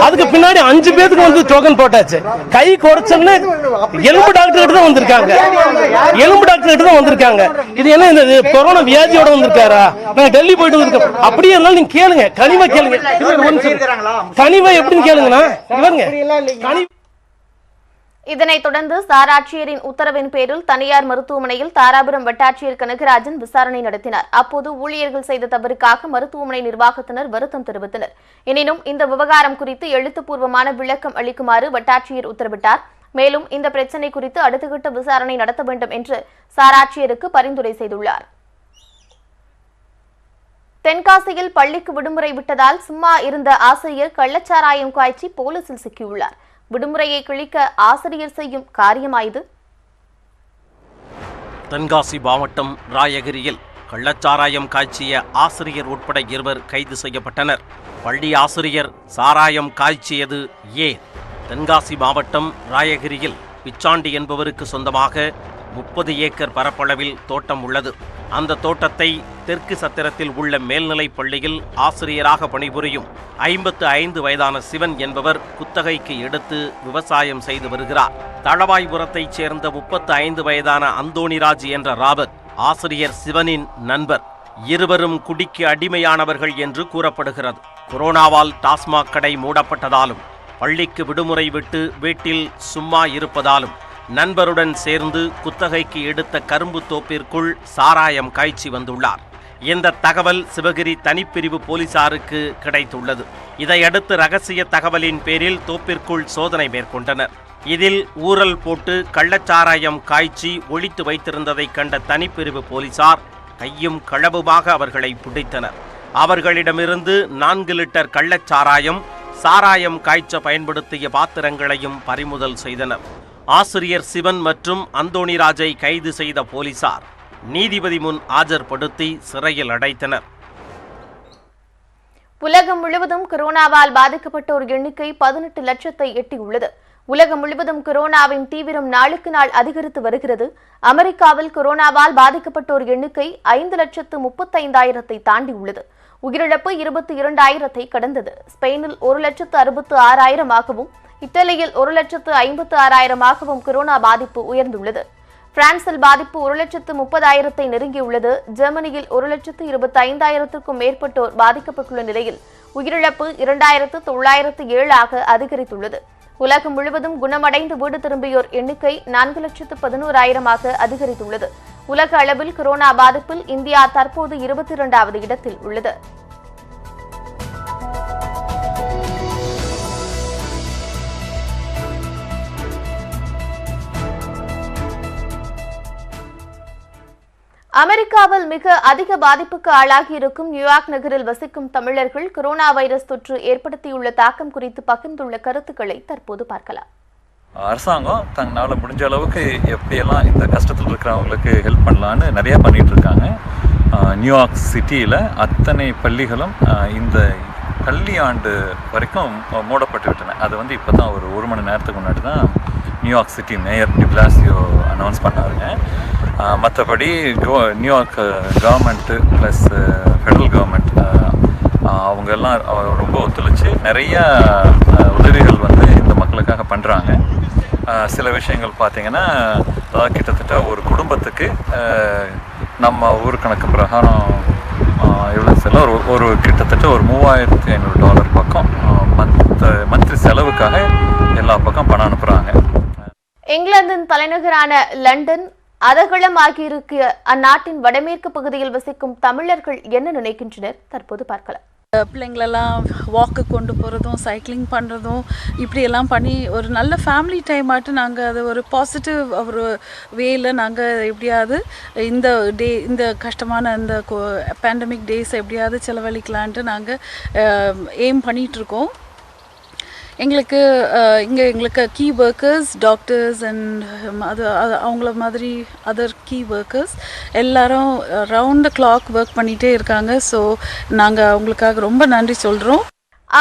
அதுக்கு பின்னாடி 5 பேருக்கு வந்து டோக்கன் போட்டாச்சு. கை குறைச்சல்னு எலும்பு டாக்டர் கிட்ட தான் வந்திருக்காங்க. எலும்பு டாக்டர் கிட்ட தான் வந்திருக்காங்க. இது என்ன இந்த கொரோனா வியாதியோட வந்திருக்காரா? நாங்க டெல்லி போயிட்டு வந்திருக்கோம். அப்படியே இருந்தாலும் நீங்க கேளுங்க, கனிவா கேளுங்க. கனிவா எப்படின்னு கேளுங்கண்ணா. இவங்க இதனைத் தொடர்ந்து சாராட்சியரின் உத்தரவின் பேரில் தனியார் மருத்துவமனையில் தாராபுரம் வட்டாட்சியர் கனகராஜன் விசாரணை நடத்தினார். அப்போது ஊழியர்கள் செய்த தவறுக்காக மருத்துவமனை நிர்வாகத்தினர் வருத்தம் தெரிவித்தனர். எனினும் இந்த விவகாரம் குறித்து எழுத்துப்பூர்வமான விளக்கம் அளிக்குமாறு வட்டாட்சியர் உத்தரவிட்டார். மேலும் இந்த பிரச்சினை குறித்து அடுத்த கட்ட விசாரணை நடத்த வேண்டும் என்று சாராட்சியருக்கு பரிந்துரை செய்துள்ளார். தென்காசியில் பள்ளிக்கு விடுமுறை விட்டதால் சும்மா இருந்த ஆசிரியர் கள்ளச்சாராயம் காய்ச்சி போலீசில் சிக்கியுள்ளார். விடுமுறையை கிழிக்க ஆசிரியர் செய்யும் காரியமாயுது. தென்காசி மாவட்டம் ராயகிரியில் கள்ளச்சாராயம் காய்ச்சிய ஆசிரியர் உட்பட 2 கைது செய்யப்பட்டனர். பள்ளி ஆசிரியர் சாராயம் காய்ச்சியது ஏன்? தென்காசி மாவட்டம் ராயகிரியில் பிச்சாண்டி என்பவருக்கு சொந்தமாக 30 ஏக்கர் பரப்பளவில் தோட்டம் உள்ளது. அந்த தோட்டத்தை தெற்கு சத்திரத்தில் உள்ள மேல்நிலைப் பள்ளியில் ஆசிரியராக பணிபுரியும் 55 வயதான சிவன் என்பவர் குத்தகைக்கு எடுத்து விவசாயம் செய்து வருகிறார். தளவாய்புரத்தைச் சேர்ந்த 35 வயதான அந்தோணிராஜ் என்ற ராபர்ட் ஆசிரியர் சிவனின் நண்பர். இருவரும் குடிக்கு அடிமையானவர்கள் என்று கூறப்படுகிறது. கொரோனாவால் டாஸ்மாக் கடை மூடப்பட்டதாலும் பள்ளிக்கு விடுமுறை விட்டு வீட்டில் சும்மா இருப்பதாலும் நண்பருடன் சேர்ந்து குத்தகைக்கு எடுத்த கரும்பு தோப்பிற்குள் சாராயம் காய்ச்சி வந்துள்ளார். இந்த தகவல் சிவகிரி தனிப்பிரிவு போலீசாருக்கு கிடைத்துள்ளது. இதையடுத்து ரகசிய தகவலின் பேரில் தோப்பிற்குள் சோதனை மேற்கொண்டனர். இதில் ஊரல் போட்டு கள்ளச்சாராயம் காய்ச்சி ஒளித்து வைத்திருந்ததை கண்ட தனிப்பிரிவு போலீசார் கையும் களவுமாக அவர்களை பிடித்தனர். அவர்களிடமிருந்து 4 லிட்டர் கள்ளச்சாராயம், சாராயம் காய்ச்ச பயன்படுத்திய பாத்திரங்களையும் பறிமுதல் செய்தனர். ஆசிரியர் சிவன் மற்றும் அந்தோணிராஜை கைது செய்த போலீசார் நீதிபதி முன் ஆஜர்படுத்தி சிறையில் அடைத்தனர். உலகம் முழுவதும் கொரோனாவால் பாதிக்கப்பட்டோர் எண்ணிக்கை 18 லட்சத்தை எட்டியுள்ளது. உலகம் முழுவதும் கொரோனாவின் தீவிரம் நாளுக்கு நாள் அதிகரித்து வருகிறது. அமெரிக்காவில் கொரோனாவால் பாதிக்கப்பட்டோர் எண்ணிக்கை 5,35,000 தாண்டியுள்ளது. உயிரிழப்பு 22,000 கடந்தது. ஸ்பெயினில் 1,66,000 இத்தாலியில் 1,56,000 கொரோனா பாதிப்பு உயர்ந்துள்ளது. பிரான்சில் பாதிப்பு 1,30,000 நெருங்கியுள்ளது. ஜெர்மனியில் 1,25,000 மேற்பட்டோர் பாதிக்கப்பட்டுள்ள நிலையில் உயிரிழப்பு 2,907 அதிகரித்துள்ளது. உலகம் முழுவதும் குணமடைந்து வீடு திரும்பியோர் எண்ணிக்கை 4,11,000 அதிகரித்துள்ளது. உலக அளவில் கொரோனா பாதிப்பில் இந்தியா தற்போது 22வது இடத்தில் உள்ளது. அமெரிக்காவில் மிக அதிக பாதிப்புக்கு ஆளாகி இருக்கும் நியூயார்க் நகரில் வசிக்கும் தமிழர்கள் கொரோனா வைரஸ் தொற்று ஏற்படுத்தியுள்ள தாக்கம் குறித்து பகிர்ந்துள்ள கருத்துக்களை தற்போது பார்க்கலாம். அரசாங்கம் தங்களால் முடிஞ்ச அளவுக்கு எப்படியெல்லாம் இந்த கஷ்டத்தில் இருக்கிறவங்களுக்கு ஹெல்ப் பண்ணலான்னு நிறையா பண்ணிகிட்டு இருக்காங்க. நியூயார்க் சிட்டியில் அத்தனை பள்ளிகளும் இந்த கல்வி ஆண்டு வரைக்கும் மூடப்பட்டு விட்டன. அது வந்து இப்போ தான் ஒரு மணி நேரத்துக்கு முன்னாடி தான் New York city mayor de Blasio announce பண்ணாருங்க. மற்றபடி New York government plus federal government அவங்க எல்லாம் ரொம்ப ஒத்துழைச்சி நிறையா உதவிகள் வந்து இந்த மக்களுக்காக பண்ணுறாங்க. சில விஷயங்கள் பார்த்திங்கன்னா கிட்டத்தட்ட ஒரு குடும்பத்துக்கு நம்ம ஊர் கணக்கு பிரகாரம் எவ்வளோ செலவு ஒரு கிட்டத்தட்ட ஒரு $3,500 பக்கம் மந்த்லி செலவுக்காக எல்லா பக்கம் பணம் அனுப்புகிறாங்க. இங்கிலாந்தின் தலைநகரான லண்டன் அதகலமாகியிருக்க அந்நாட்டின் வடமேற்கு பகுதியில் வசிக்கும் தமிழர்கள் என்ன நினைக்கின்றனர் தற்போது பார்க்கலாம். பிள்ளைங்களெல்லாம் வாக்கு கொண்டு போகிறதும் சைக்கிளிங் பண்ணுறதும் இப்படியெல்லாம் பண்ணி ஒரு நல்ல ஃபேமிலி டைம் ஆட்டு நாங்கள் அது ஒரு பாசிட்டிவ் ஒரு வேல நாங்கள் எப்படியாவது இந்த கஷ்டமான இந்த பேண்டமிக் டேஸ் எப்படியாவது செலவழிக்கலான்ட்டு நாங்கள் எய்ம் பண்ணிகிட்ருக்கோம். எங்களுக்கு கீ ஒர்க்கர்ஸ் டாக்டர்ஸ் அண்ட் அவங்கள மாதிரி அதர் கீ ஒர்க்கர்ஸ் எல்லாரும் ரவுண்ட் த கிளாக் ஒர்க் பண்ணிகிட்டே இருக்காங்க. ஸோ நாங்கள் அவங்களுக்காக ரொம்ப நன்றி சொல்கிறோம்.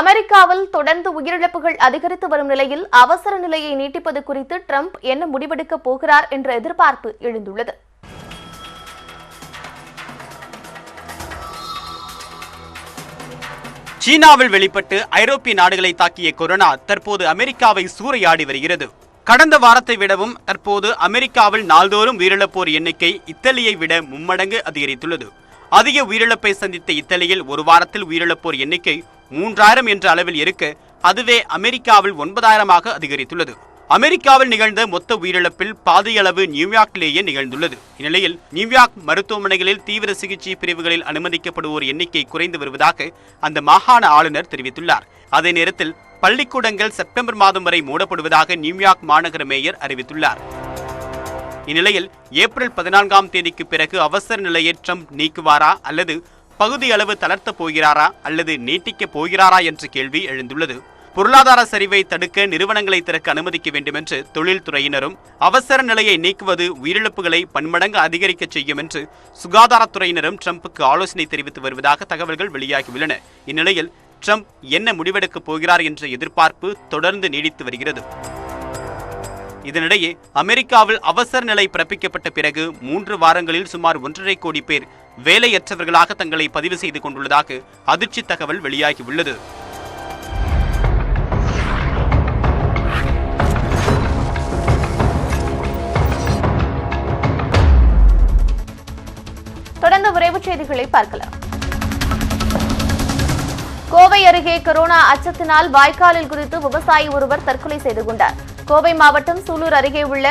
அமெரிக்காவில் தொடர்ந்து உயிரிழப்புகள் அதிகரித்து வரும் நிலையில் அவசர நிலையை நீட்டிப்பது குறித்து ட்ரம்ப் என்ன முடிவெடுக்கப் போகிறார் என்ற எதிர்பார்ப்பு எழுந்துள்ளது. சீனாவில் வெளிப்பட்டு ஐரோப்பிய நாடுகளை தாக்கிய கொரோனா தற்போது அமெரிக்காவை சூறையாடி வருகிறது. கடந்த வாரத்தை விடவும் தற்போது அமெரிக்காவில் நாள்தோறும் உயிரிழப்போர் எண்ணிக்கை இத்தாலியை விட 3 மடங்கு அதிகரித்துள்ளது. அதிக உயிரிழப்பை சந்தித்த இத்தாலியில் ஒரு வாரத்தில் உயிரிழப்போர் எண்ணிக்கை 3000 என்ற அளவில் இருக்க அதுவே அமெரிக்காவில் 9000ஆக அதிகரித்துள்ளது. அமெரிக்காவில் நிகழ்ந்த மொத்த உயிரிழப்பில் பாதியளவு நியூயார்க்கிலேயே நிகழ்ந்துள்ளது. இந்நிலையில் நியூயார்க் மருத்துவமனைகளில் தீவிர சிகிச்சை பிரிவுகளில் அனுமதிக்கப்படுவோர் எண்ணிக்கை குறைந்து வருவதாக அந்த மாகாண ஆளுநர் தெரிவித்துள்ளார். அதே நேரத்தில் பள்ளிக்கூடங்கள் செப்டம்பர் மாதம் வரை மூடப்படுவதாக நியூயார்க் மாநகர மேயர் அறிவித்துள்ளார். இந்நிலையில் ஏப்ரல் 14ஆம் தேதிக்கு பிறகு அவசர நிலையை ட்ரம்ப் நீக்குவாரா அல்லது பகுதி அளவு தளர்த்தப் போகிறாரா அல்லது நீட்டிக்கப் போகிறாரா என்ற கேள்வி எழுந்துள்ளது. பொருளாதார சரிவை தடுக்க நிறுவனங்களை திறக்க அனுமதிக்க வேண்டும் என்று தொழில்துறையினரும் அவசர நிலையை நீக்குவது உயிரிழப்புகளை பன்மடங்கு அதிகரிக்க செய்யும் என்று சுகாதாரத்துறையினரும் ட்ரம்புக்கு ஆலோசனை தெரிவித்து வருவதாக தகவல்கள் வெளியாகியுள்ளன. இந்நிலையில் ட்ரம்ப் என்ன முடிவெடுக்கப் போகிறார் என்ற எதிர்பார்ப்பு தொடர்ந்து நீடித்து வருகிறது. இதனிடையே அமெரிக்காவில் அவசர நிலை பிறப்பிக்கப்பட்ட பிறகு 3 வாரங்களில் சுமார் 1.5 கோடி பேர் வேலையற்றவர்களாக தங்களை பதிவு செய்து கொண்டுள்ளதாக அதிர்ச்சி தகவல் வெளியாகியுள்ளது. தொடர்ந்து விரைவுச் செய்திகளை பார்க்கலாம். கோவை அருகே கொரோனா அச்சத்தினால் வாய்க்காலில் குதித்து விவசாயி ஒருவர் தற்கொலை செய்து கொண்டார். கோவை மாவட்டம் சூலூர் அருகே உள்ள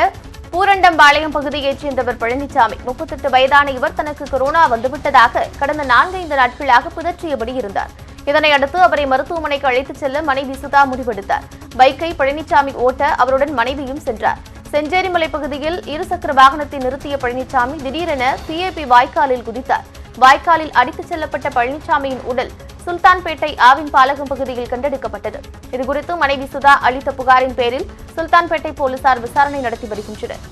பூரண்டம்பாளையம் பகுதியைச் சேர்ந்தவர் பழனிசாமி. 38 வயதான இவர் தனக்கு கொரோனா வந்துவிட்டதாக கடந்த 4-5 நாட்களாக பிதற்றியபடி இருந்தார். இதனையடுத்து அவரை மருத்துவமனைக்கு அழைத்துச் செல்ல மனைவி சுதா முடிவெடுத்தார். பைக்கை பழனிசாமி ஓட்ட அவருடன் மனைவியும் சென்றார். செஞ்சேரிமலை பகுதியில் இருசக்கர வாகனத்தை நிறுத்திய பழனிசாமி திடீரென சிஏபி வாய்க்காலில் குதித்தார். வாய்க்காலில் அடித்துச் செல்லப்பட்ட பழனிசாமியின் உடல் சுல்தான்பேட்டை ஆவின் பாலகம் பகுதியில் கண்டெடுக்கப்பட்டது. இதுகுறித்து மனைவி சுதா அளித்த புகாரின் பேரில் சுல்தான்பேட்டை போலீசார் விசாரணை நடத்தி வருகின்றனர்.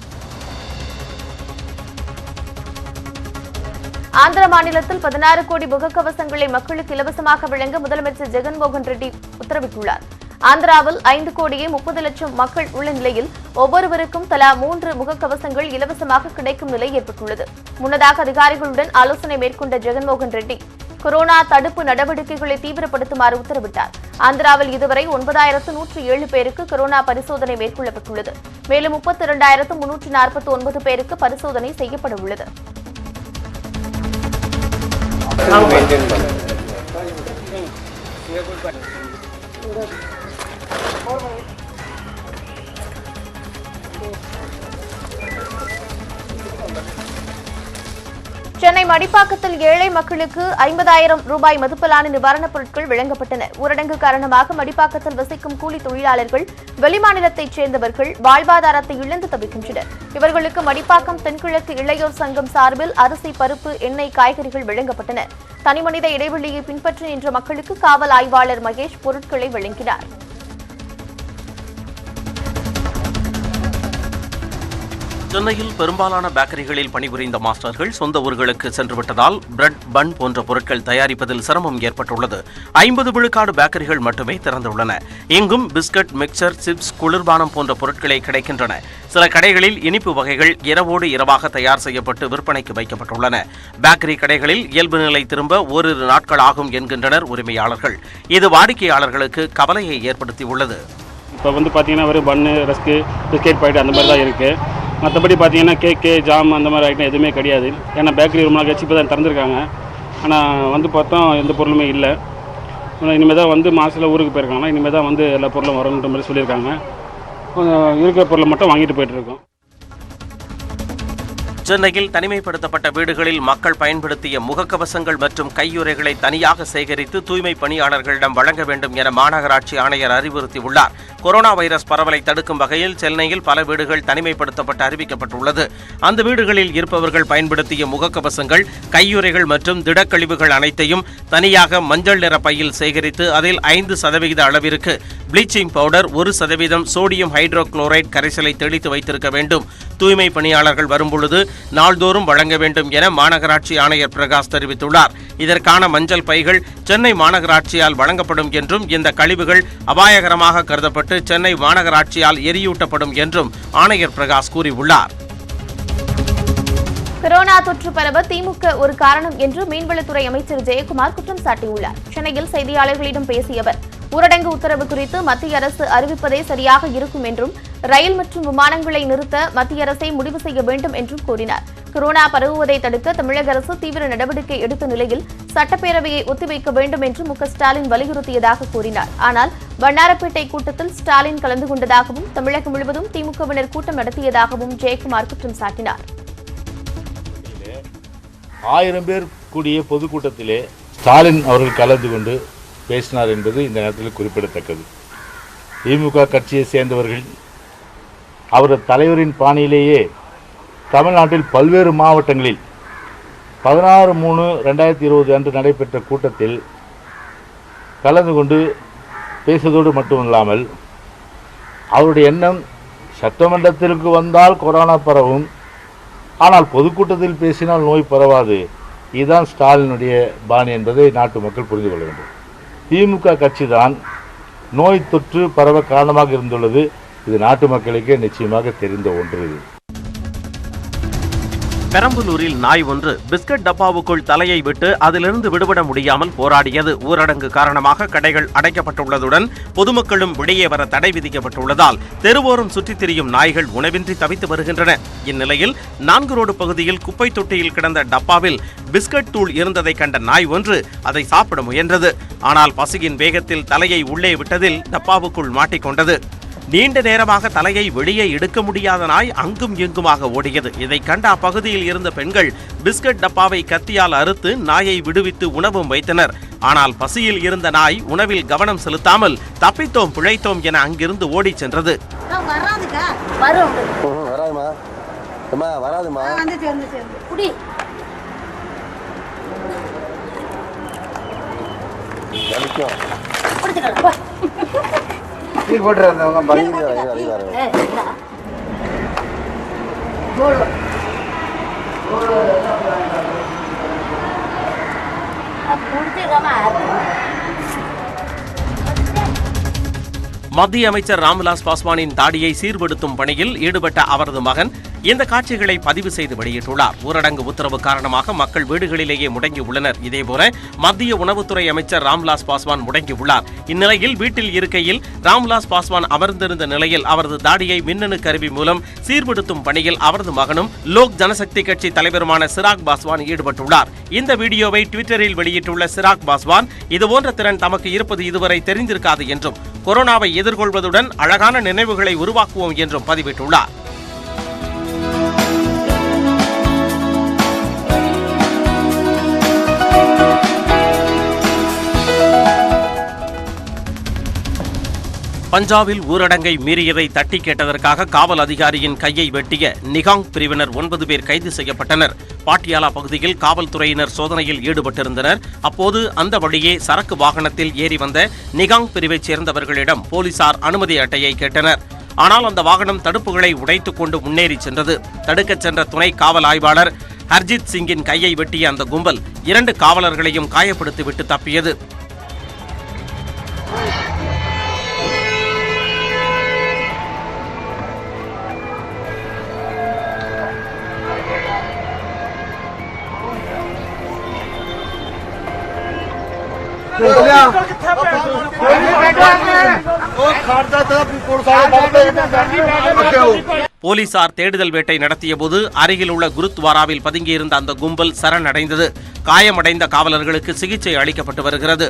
ஆந்திர மாநிலத்தில் 16 கோடி முகக்கவசங்களை மக்களுக்கு இலவசமாக வழங்க முதலமைச்சர் ஜெகன்மோகன் ரெட்டி உத்தரவிட்டுள்ளார். ஆந்திராவில் 5 கோடியே 30 லட்சம் மக்கள் உள்ள நிலையில் ஒவ்வொருவருக்கும் தலா 3 முகக்கவசங்கள் இலவசமாக கிடைக்கும் நிலை ஏற்பட்டுள்ளது. முன்னதாக அதிகாரிகளுடன் ஆலோசனை மேற்கொண்ட ஜெகன்மோகன் ரெட்டி கொரோனா தடுப்பு நடவடிக்கைகளை தீவிரப்படுத்துமாறு உத்தரவிட்டார். ஆந்திராவில் இதுவரை 9,107 பேருக்கு கொரோனா பரிசோதனை மேற்கொள்ளப்பட்டுள்ளது. மேலும் 32,349 பேருக்கு பரிசோதனை செய்யப்பட உள்ளது. சென்னை மடிப்பாக்கத்தில் ஏழை மக்களுக்கு 50,000 ரூபாய் மதிப்பிலான நிவாரணப் பொருட்கள் வழங்கப்பட்டன. ஊரடங்கு காரணமாக மடிப்பாக்கத்தில் வசிக்கும் கூலி தொழிலாளர்கள் வெளிமாநிலத்தைச் சேர்ந்தவர்கள் வாழ்வாதாரத்தை இழந்து தவிக்கின்றனர். இவர்களுக்கு மடிப்பாக்கம் தென்கிழக்கு இளையோர் சங்கம் சார்பில் அரிசி, பருப்பு, எண்ணெய், காய்கறிகள் வழங்கப்பட்டன. தனிமனித இடைவெளியை பின்பற்றி நின்ற மக்களுக்கு காவல் ஆய்வாளர் மகேஷ் பொருட்களை வழங்கினார். சென்னையில் பெரும்பாலான பேக்கரிகளில் பணிபுரிந்த மாஸ்டர்கள் சொந்த ஊர்களுக்கு சென்றுவிட்டதால் பிரெட், பன் போன்ற பொருட்கள் தயாரிப்பதில் சிரமம் ஏற்பட்டுள்ளது. 50 விழுக்காடு பேக்கரிகள் மட்டுமே திறந்துள்ளன. இங்கும் பிஸ்கட், மிக்சர், சிப்ஸ், குளிர்பானம் போன்ற பொருட்களே கிடைக்கின்றன. சில கடைகளில் இனிப்பு வகைகள் இரவோடு இரவாக தயார் செய்யப்பட்டு விற்பனைக்கு வைக்கப்பட்டுள்ளன. பேக்கரி கடைகளில் இயல்பு நிலை திரும்ப ஓரிரு நாட்கள் ஆகும் என்கின்றனர் உரிமையாளர்கள். இது வாடிக்கையாளர்களுக்கு கவலையை ஏற்படுத்தியுள்ளது. இப்போ பார்த்தீங்கன்னா வெறும் பன்னு, ரஸ்க்கு, பிஸ்கெட் பாக்கெட் அந்த மாதிரி தான் இருக்குது. மற்றபடி பார்த்தீங்கன்னா கேக்கு, ஜாம் அந்த மாதிரி ஐட்டம் எதுவுமே கிடையாது. ஏன்னா பேக்கரி ரொம்ப நாள் கழிச்சு இப்போ தான் திறந்துருக்காங்க. ஆனால் பார்த்தோம் எந்த பொருளுமே இல்லை. இனிமேல் தான் மாதத்தில் ஊருக்கு போயிருக்காங்க. இனிமேல் தான் எல்லா பொருளும் வரும்ன்ற மாதிரி சொல்லியிருக்காங்க. இருக்கிற பொருளை மட்டும் வாங்கிட்டு போயிட்டுருக்கோம். சென்னையில் தனிமைப்படுத்தப்பட்ட வீடுகளில் மக்கள் பயன்படுத்திய முகக்கவசங்கள் மற்றும் கையுறைகளை தனியாக சேகரித்து தூய்மை பணியாளர்களிடம் வழங்க வேண்டும் என மாநகராட்சி ஆணையர் அறிவுறுத்தியுள்ளார். கொரோனா வைரஸ் பரவலை தடுக்கும் வகையில் சென்னையில் பல வீடுகள் தனிமைப்படுத்தப்பட்டு அறிவிக்கப்பட்டுள்ளது. அந்த வீடுகளில் இருப்பவர்கள் பயன்படுத்திய முகக்கவசங்கள், கையுறைகள் மற்றும் திடக்கழிவுகள் அனைத்தையும் தனியாக மஞ்சள் நிற பையில் சேகரித்து அதில் 5% அளவிற்கு ப்ளீச்சிங் பவுடர், 1% சோடியம் ஹைட்ரோகுளோரைடு கரைசலை தெளித்து வைத்திருக்க வேண்டும். தூய்மை பணியாளர்கள் வரும்பொழுது நாள்தோறும் வழங்க வேண்டும் என மாநகராட்சி ஆணையர் பிரகாஷ் தெரிவித்துள்ளார். இதற்கான மஞ்சள் பைகள் சென்னை மாநகராட்சியால் வழங்கப்படும் என்றும் இந்த கழிவுகள் அபாயகரமாக கருதப்பட்டு சென்னை மாநகராட்சியால் எரியூட்டப்படும் என்றும் ஆணையர் பிரகாஷ் கூறியுள்ளார். கொரோனா தொற்று பரவ திமுக ஒரு காரணம் என்று மீன்வளத்துறை அமைச்சர் ஜெயக்குமார் குற்றம் சாட்டியுள்ளார். சென்னையில் செய்தியாளர்களிடம் பேசிய அவர், ஊரடங்கு உத்தரவு குறித்து மத்திய அரசு அறிவிப்பதே சரியாக இருக்கும் என்றும், ரயில் மற்றும் விமானங்களை நிறுத்த மத்திய அரசை முடிவு செய்ய வேண்டும் என்றும் கூறினார். கொரோனா பரவுவதை தடுக்க தமிழக அரசு தீவிர நடவடிக்கை எடுத்த நிலையில் சட்டப்பேரவையை ஒத்திவைக்க வேண்டும் என்று மு.க. ஸ்டாலின் வலியுறுத்தியதாக கூறினார். ஆனால் வண்ணாரப்பேட்டை கூட்டத்தில் ஸ்டாலின் கலந்து கொண்டதாகவும், தமிழகம் முழுவதும் திமுகவினர் கூட்டம் நடத்தியதாகவும் ஜெயக்குமார் குற்றம் சாட்டினார். 1000 பேர் கூடிய பொதுக்கூட்டத்திலே ஸ்டாலின் அவர்கள் கலந்து கொண்டு பேசினார் என்பது இந்த நேரத்தில் குறிப்பிடத்தக்கது. திமுக கட்சியை சேர்ந்தவர்கள் அவரது தலைவரின் பாணியிலேயே தமிழ்நாட்டில் பல்வேறு மாவட்டங்களில் 16/3/2020 அன்று நடைபெற்ற கூட்டத்தில் கலந்து கொண்டு பேசுவதோடு மட்டுமல்லாமல் அவருடைய எண்ணம் சட்டமன்றத்திற்கு வந்தால் கொரோனா பரவும், ஆனால் பொதுக்கூட்டத்தில் பேசினால் நோய் பரவாது. இதுதான் ஸ்டாலினுடைய பாணி என்பதை நாட்டு மக்கள் புரிந்து கொள்ள வேண்டும். திமுக கட்சி தான் நோய் தொற்று பரவ காரணமாக இருந்துள்ளது. இது நாட்டு மக்களுக்கே நிச்சயமாக தெரிந்த ஒன்று. பெரம்பலூரில் நாய் ஒன்று பிஸ்கட் டப்பாவுக்குள் தலையை விட்டு அதிலிருந்து விடுபட முடியாமல் போராடியது. ஊரடங்கு காரணமாக கடைகள் அடைக்கப்பட்டுள்ளதுடன் பொதுமக்களும் வெளியே வர தடை விதிக்கப்பட்டுள்ளதால் தெருவோரம் சுற்றித் திரியும் நாய்கள் உணவின்றி தவித்து வருகின்றன. இந்நிலையில் 4 ரோடு பகுதியில் குப்பை தொட்டியில் கிடந்த டப்பாவில் பிஸ்கட் தூள் இருந்ததை கண்ட நாய் ஒன்று அதை சாப்பிட முயன்றது. ஆனால் பசியின் வேகத்தில் தலையை உள்ளே விட்டதில் டப்பாவுக்குள் மாட்டிக்கொண்டது. நீண்ட நேரமாக தலையை வெளியே எடுக்க முடியாத நாய் அங்கும் இங்குமாக ஓடியது. இதை கண்ட அப்பகுதியில் இருந்த பெண்கள் பிஸ்கட் டப்பாவை கத்தியால் அறுத்து நாயை விடுவித்து உணவும் வைத்தனர். ஆனால் பசியில் இருந்த நாய் உணவில் கவனம் செலுத்தாமல் தப்பித்தோம் பிழைத்தோம் என அங்கிருந்து ஓடிச் சென்றது. மத்திய அமைச்சர் ராம்விலாஸ் பாஸ்வானின் தாடியை சீர்படுத்தும் பணியில் ஈடுபட்ட அவரது மகன் இந்த காட்சிகளை பதிவு செய்து வெளியிட்டுள்ளார். ஊரடங்கு உத்தரவு காரணமாக மக்கள் வீடுகளிலேயே முடங்கியுள்ளனர். இதேபோல மத்திய உணவுத்துறை அமைச்சர் ராம்விலாஸ் பாஸ்வான் முடங்கியுள்ளார். இந்நிலையில் வீட்டில் இருக்கையில் ராம்விலாஸ் பாஸ்வான் அமர்ந்திருந்த நிலையில் அவரது தாடியை மின்னணு கருவி மூலம் சீர்படுத்தும் பணியில் அவரது மகனும் லோக் ஜனசக்தி கட்சி தலைவருமான சிராக் பாஸ்வான் ஈடுபட்டுள்ளார். இந்த வீடியோவை ட்விட்டரில் வெளியிட்டுள்ள சிராக் பாஸ்வான், இதுபோன்ற திறன் தமக்கு இருப்பது இதுவரை தெரிந்திருக்காது என்றும், கொரோனாவை எதிர்கொள்வதுடன் அழகான நினைவுகளை உருவாக்குவோம் என்றும் பதிவிட்டுள்ளார். பஞ்சாபில் ஊரடங்கை மீறியதை தட்டி கேட்டதற்காக காவல் அதிகாரியின் கையை வெட்டிய நிகாங் பிரிவினர் 9 பேர் கைது செய்யப்பட்டனர். பாட்டியாலா பகுதியில் காவல்துறையினர் சோதனையில் ஈடுபட்டிருந்தனர். அப்போது அந்த வழியே சரக்கு வாகனத்தில் ஏறி வந்த நிகாங் பிரிவைச் சேர்ந்தவர்களிடம் போலீசார் அனுமதி அட்டையை கேட்டனர். ஆனால் அந்த வாகனம் தடுப்புகளை உடைத்துக் கொண்டு முன்னேறி சென்றது. தடுக்கச் சென்ற துணை காவல் ஆய்வாளர் ஹர்ஜித் சிங்கின் கையை வெட்டிய அந்த கும்பல் 2 காவலர்களையும் காயப்படுத்திவிட்டு தப்பியது. போலீசார் தேடுதல் வேட்டை நடத்தியபோது அருகில் உள்ள குருத்வாராவில் பதுங்கியிருந்த அந்த கும்பல் சரணடைந்தது. காயமடைந்த காவலர்களுக்கு சிகிச்சை அளிக்கப்பட்டு வருகிறது.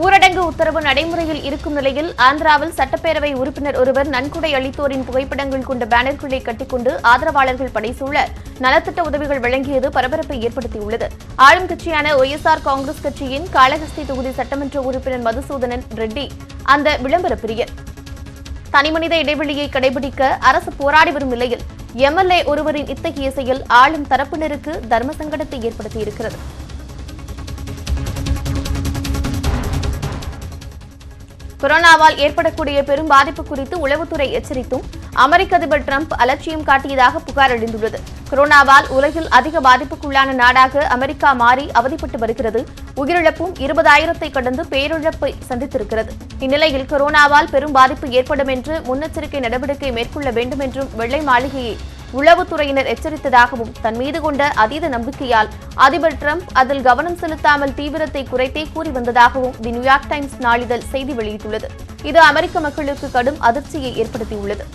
ஊரடங்கு உத்தரவு நடைமுறையில் இருக்கும் நிலையில் ஆந்திராவில் சட்டப்பேரவை உறுப்பினர் ஒருவர் நன்கொடை அளித்தோரின் புகைப்படங்கள் கொண்ட பேனர்களை கட்டிக்கொண்டு ஆதரவாளர்கள் படைசூழ நலத்திட்ட உதவிகள் வழங்கியது பரபரப்பை ஏற்படுத்தியுள்ளது. ஆளும் கட்சியான ஒய்எஸ்ஆர் காங்கிரஸ் கட்சியின் காளஹஸ்தி தொகுதி சட்டமன்ற உறுப்பினர் மதுசூதனன் ரெட்டி அந்த விளம்பர பிரியர். தனிமனித இடைவெளியை கடைபிடிக்க அரசு போராடி வரும் நிலையில் எம்எல்ஏ ஒருவரின் இத்தகைய செயல் ஆளும் தரப்பினருக்கு தர்ம சங்கடத்தை ஏற்படுத்தியிருக்கிறது. கொரோனாவால் ஏற்படக்கூடிய பெரும் பாதிப்பு குறித்து உளவுத்துறை எச்சரித்தும் அமெரிக்க அதிபர் டிரம்ப் அலட்சியம் காட்டியதாக புகார் எழுந்துள்ளது. கொரோனாவால் உலகில் அதிக பாதிப்புக்குள்ளான நாடாக அமெரிக்கா மாறி அவதிப்பட்டு வருகிறது. உயிரிழப்பும் 20,000 கடந்து பேரிழப்பை சந்தித்திருக்கிறது. இந்நிலையில் கொரோனாவால் பெரும் பாதிப்பு ஏற்படும் என்று முன்னெச்சரிக்கை நடவடிக்கை மேற்கொள்ள வேண்டும் என்றும் வெள்ளை மாளிகையை உளவுத்துறையினர் எச்சரித்ததாகவும் தன் மீது கொண்ட அதீத நம்பிக்கையால் அதிபர் டிரம்ப் அதில் கவனம் செலுத்தாமல் தீவிரத்தை குறைத்தே கூறி வந்ததாகவும் தி நியூயார்க் டைம்ஸ் நாளிதழ் செய்தி வெளியிட்டுள்ளது. இது அமெரிக்க மக்களுக்கு கடும் அதிர்ச்சியை ஏற்படுத்தியுள்ளது.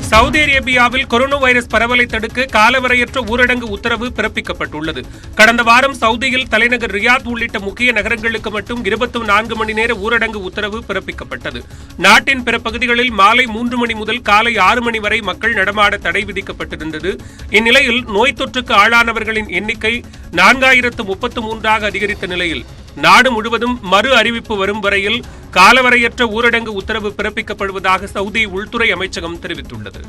சவுதி அரேபியாவில் கொரோனா வைரஸ் பரவலை தடுக்க காலவரையற்ற ஊரடங்கு உத்தரவு பிறப்பிக்கப்பட்டுள்ளது. கடந்த வாரம் சவுதியில் தலைநகர் ரியாத் உள்ளிட்ட முக்கிய நகரங்களுக்கு மட்டும் 24 மணி நேர ஊரடங்கு உத்தரவு பிறப்பிக்கப்பட்டது. நாட்டின் பிற பகுதிகளில் மாலை 3 மணி முதல் காலை 6 மணி வரை மக்கள் நடமாட தடை விதிக்கப்பட்டிருந்தது. இந்நிலையில் நோய் தொற்றுக்கு ஆளானவர்களின் எண்ணிக்கை 4033 அதிகரித்த நிலையில் நாடு முழுவதும் மறு அறிவிப்பு வரும் வரையில் காலவரையற்ற ஊரடங்கு உத்தரவு பிறப்பிக்கப்படுவதாக சவுதி உள்துறை அமைச்சகம் தெரிவித்துள்ளது.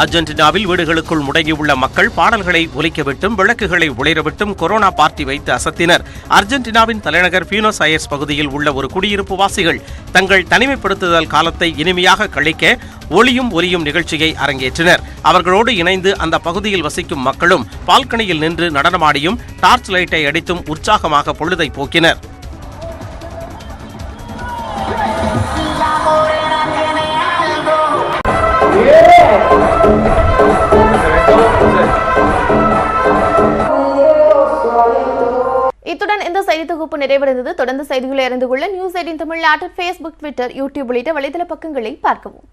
அர்ஜென்டினாவில் வீடுகளுக்குள் முடங்கியுள்ள மக்கள் பாடல்களை ஒலிக்கவிட்டும் விளக்குகளை ஒளிரவிட்டும் கொரோனா பார்ட்டி வைத்து அசத்தினர். அர்ஜென்டினாவின் தலைநகர் பியூனஸ் அயர்ஸ் பகுதியில் உள்ள ஒரு குடியிருப்பு வாசிகள் தங்கள் தனிமைப்படுத்துதல் காலத்தை இனிமையாக கழிக்க ஒளியும் ஒலியும் நிகழ்ச்சியை அரங்கேற்றினர். அவர்களோடு இணைந்து அந்த பகுதியில் வசிக்கும் மக்களும் பால்கனியில் நின்று நடனமாடியும் டார்ச் லைட்டை அடித்தும் உற்சாகமாக பொழுதை போக்கினர். இத்துடன் இந்த செய்தி தொகுப்பு நிறைவடைந்தது. தொடர்ந்து செய்திகளை அறிந்து கொள்ள news 18 Tamil Facebook, Twitter, YouTube உள்ளிட்ட வலைதள பக்கங்களை பார்க்கவும்.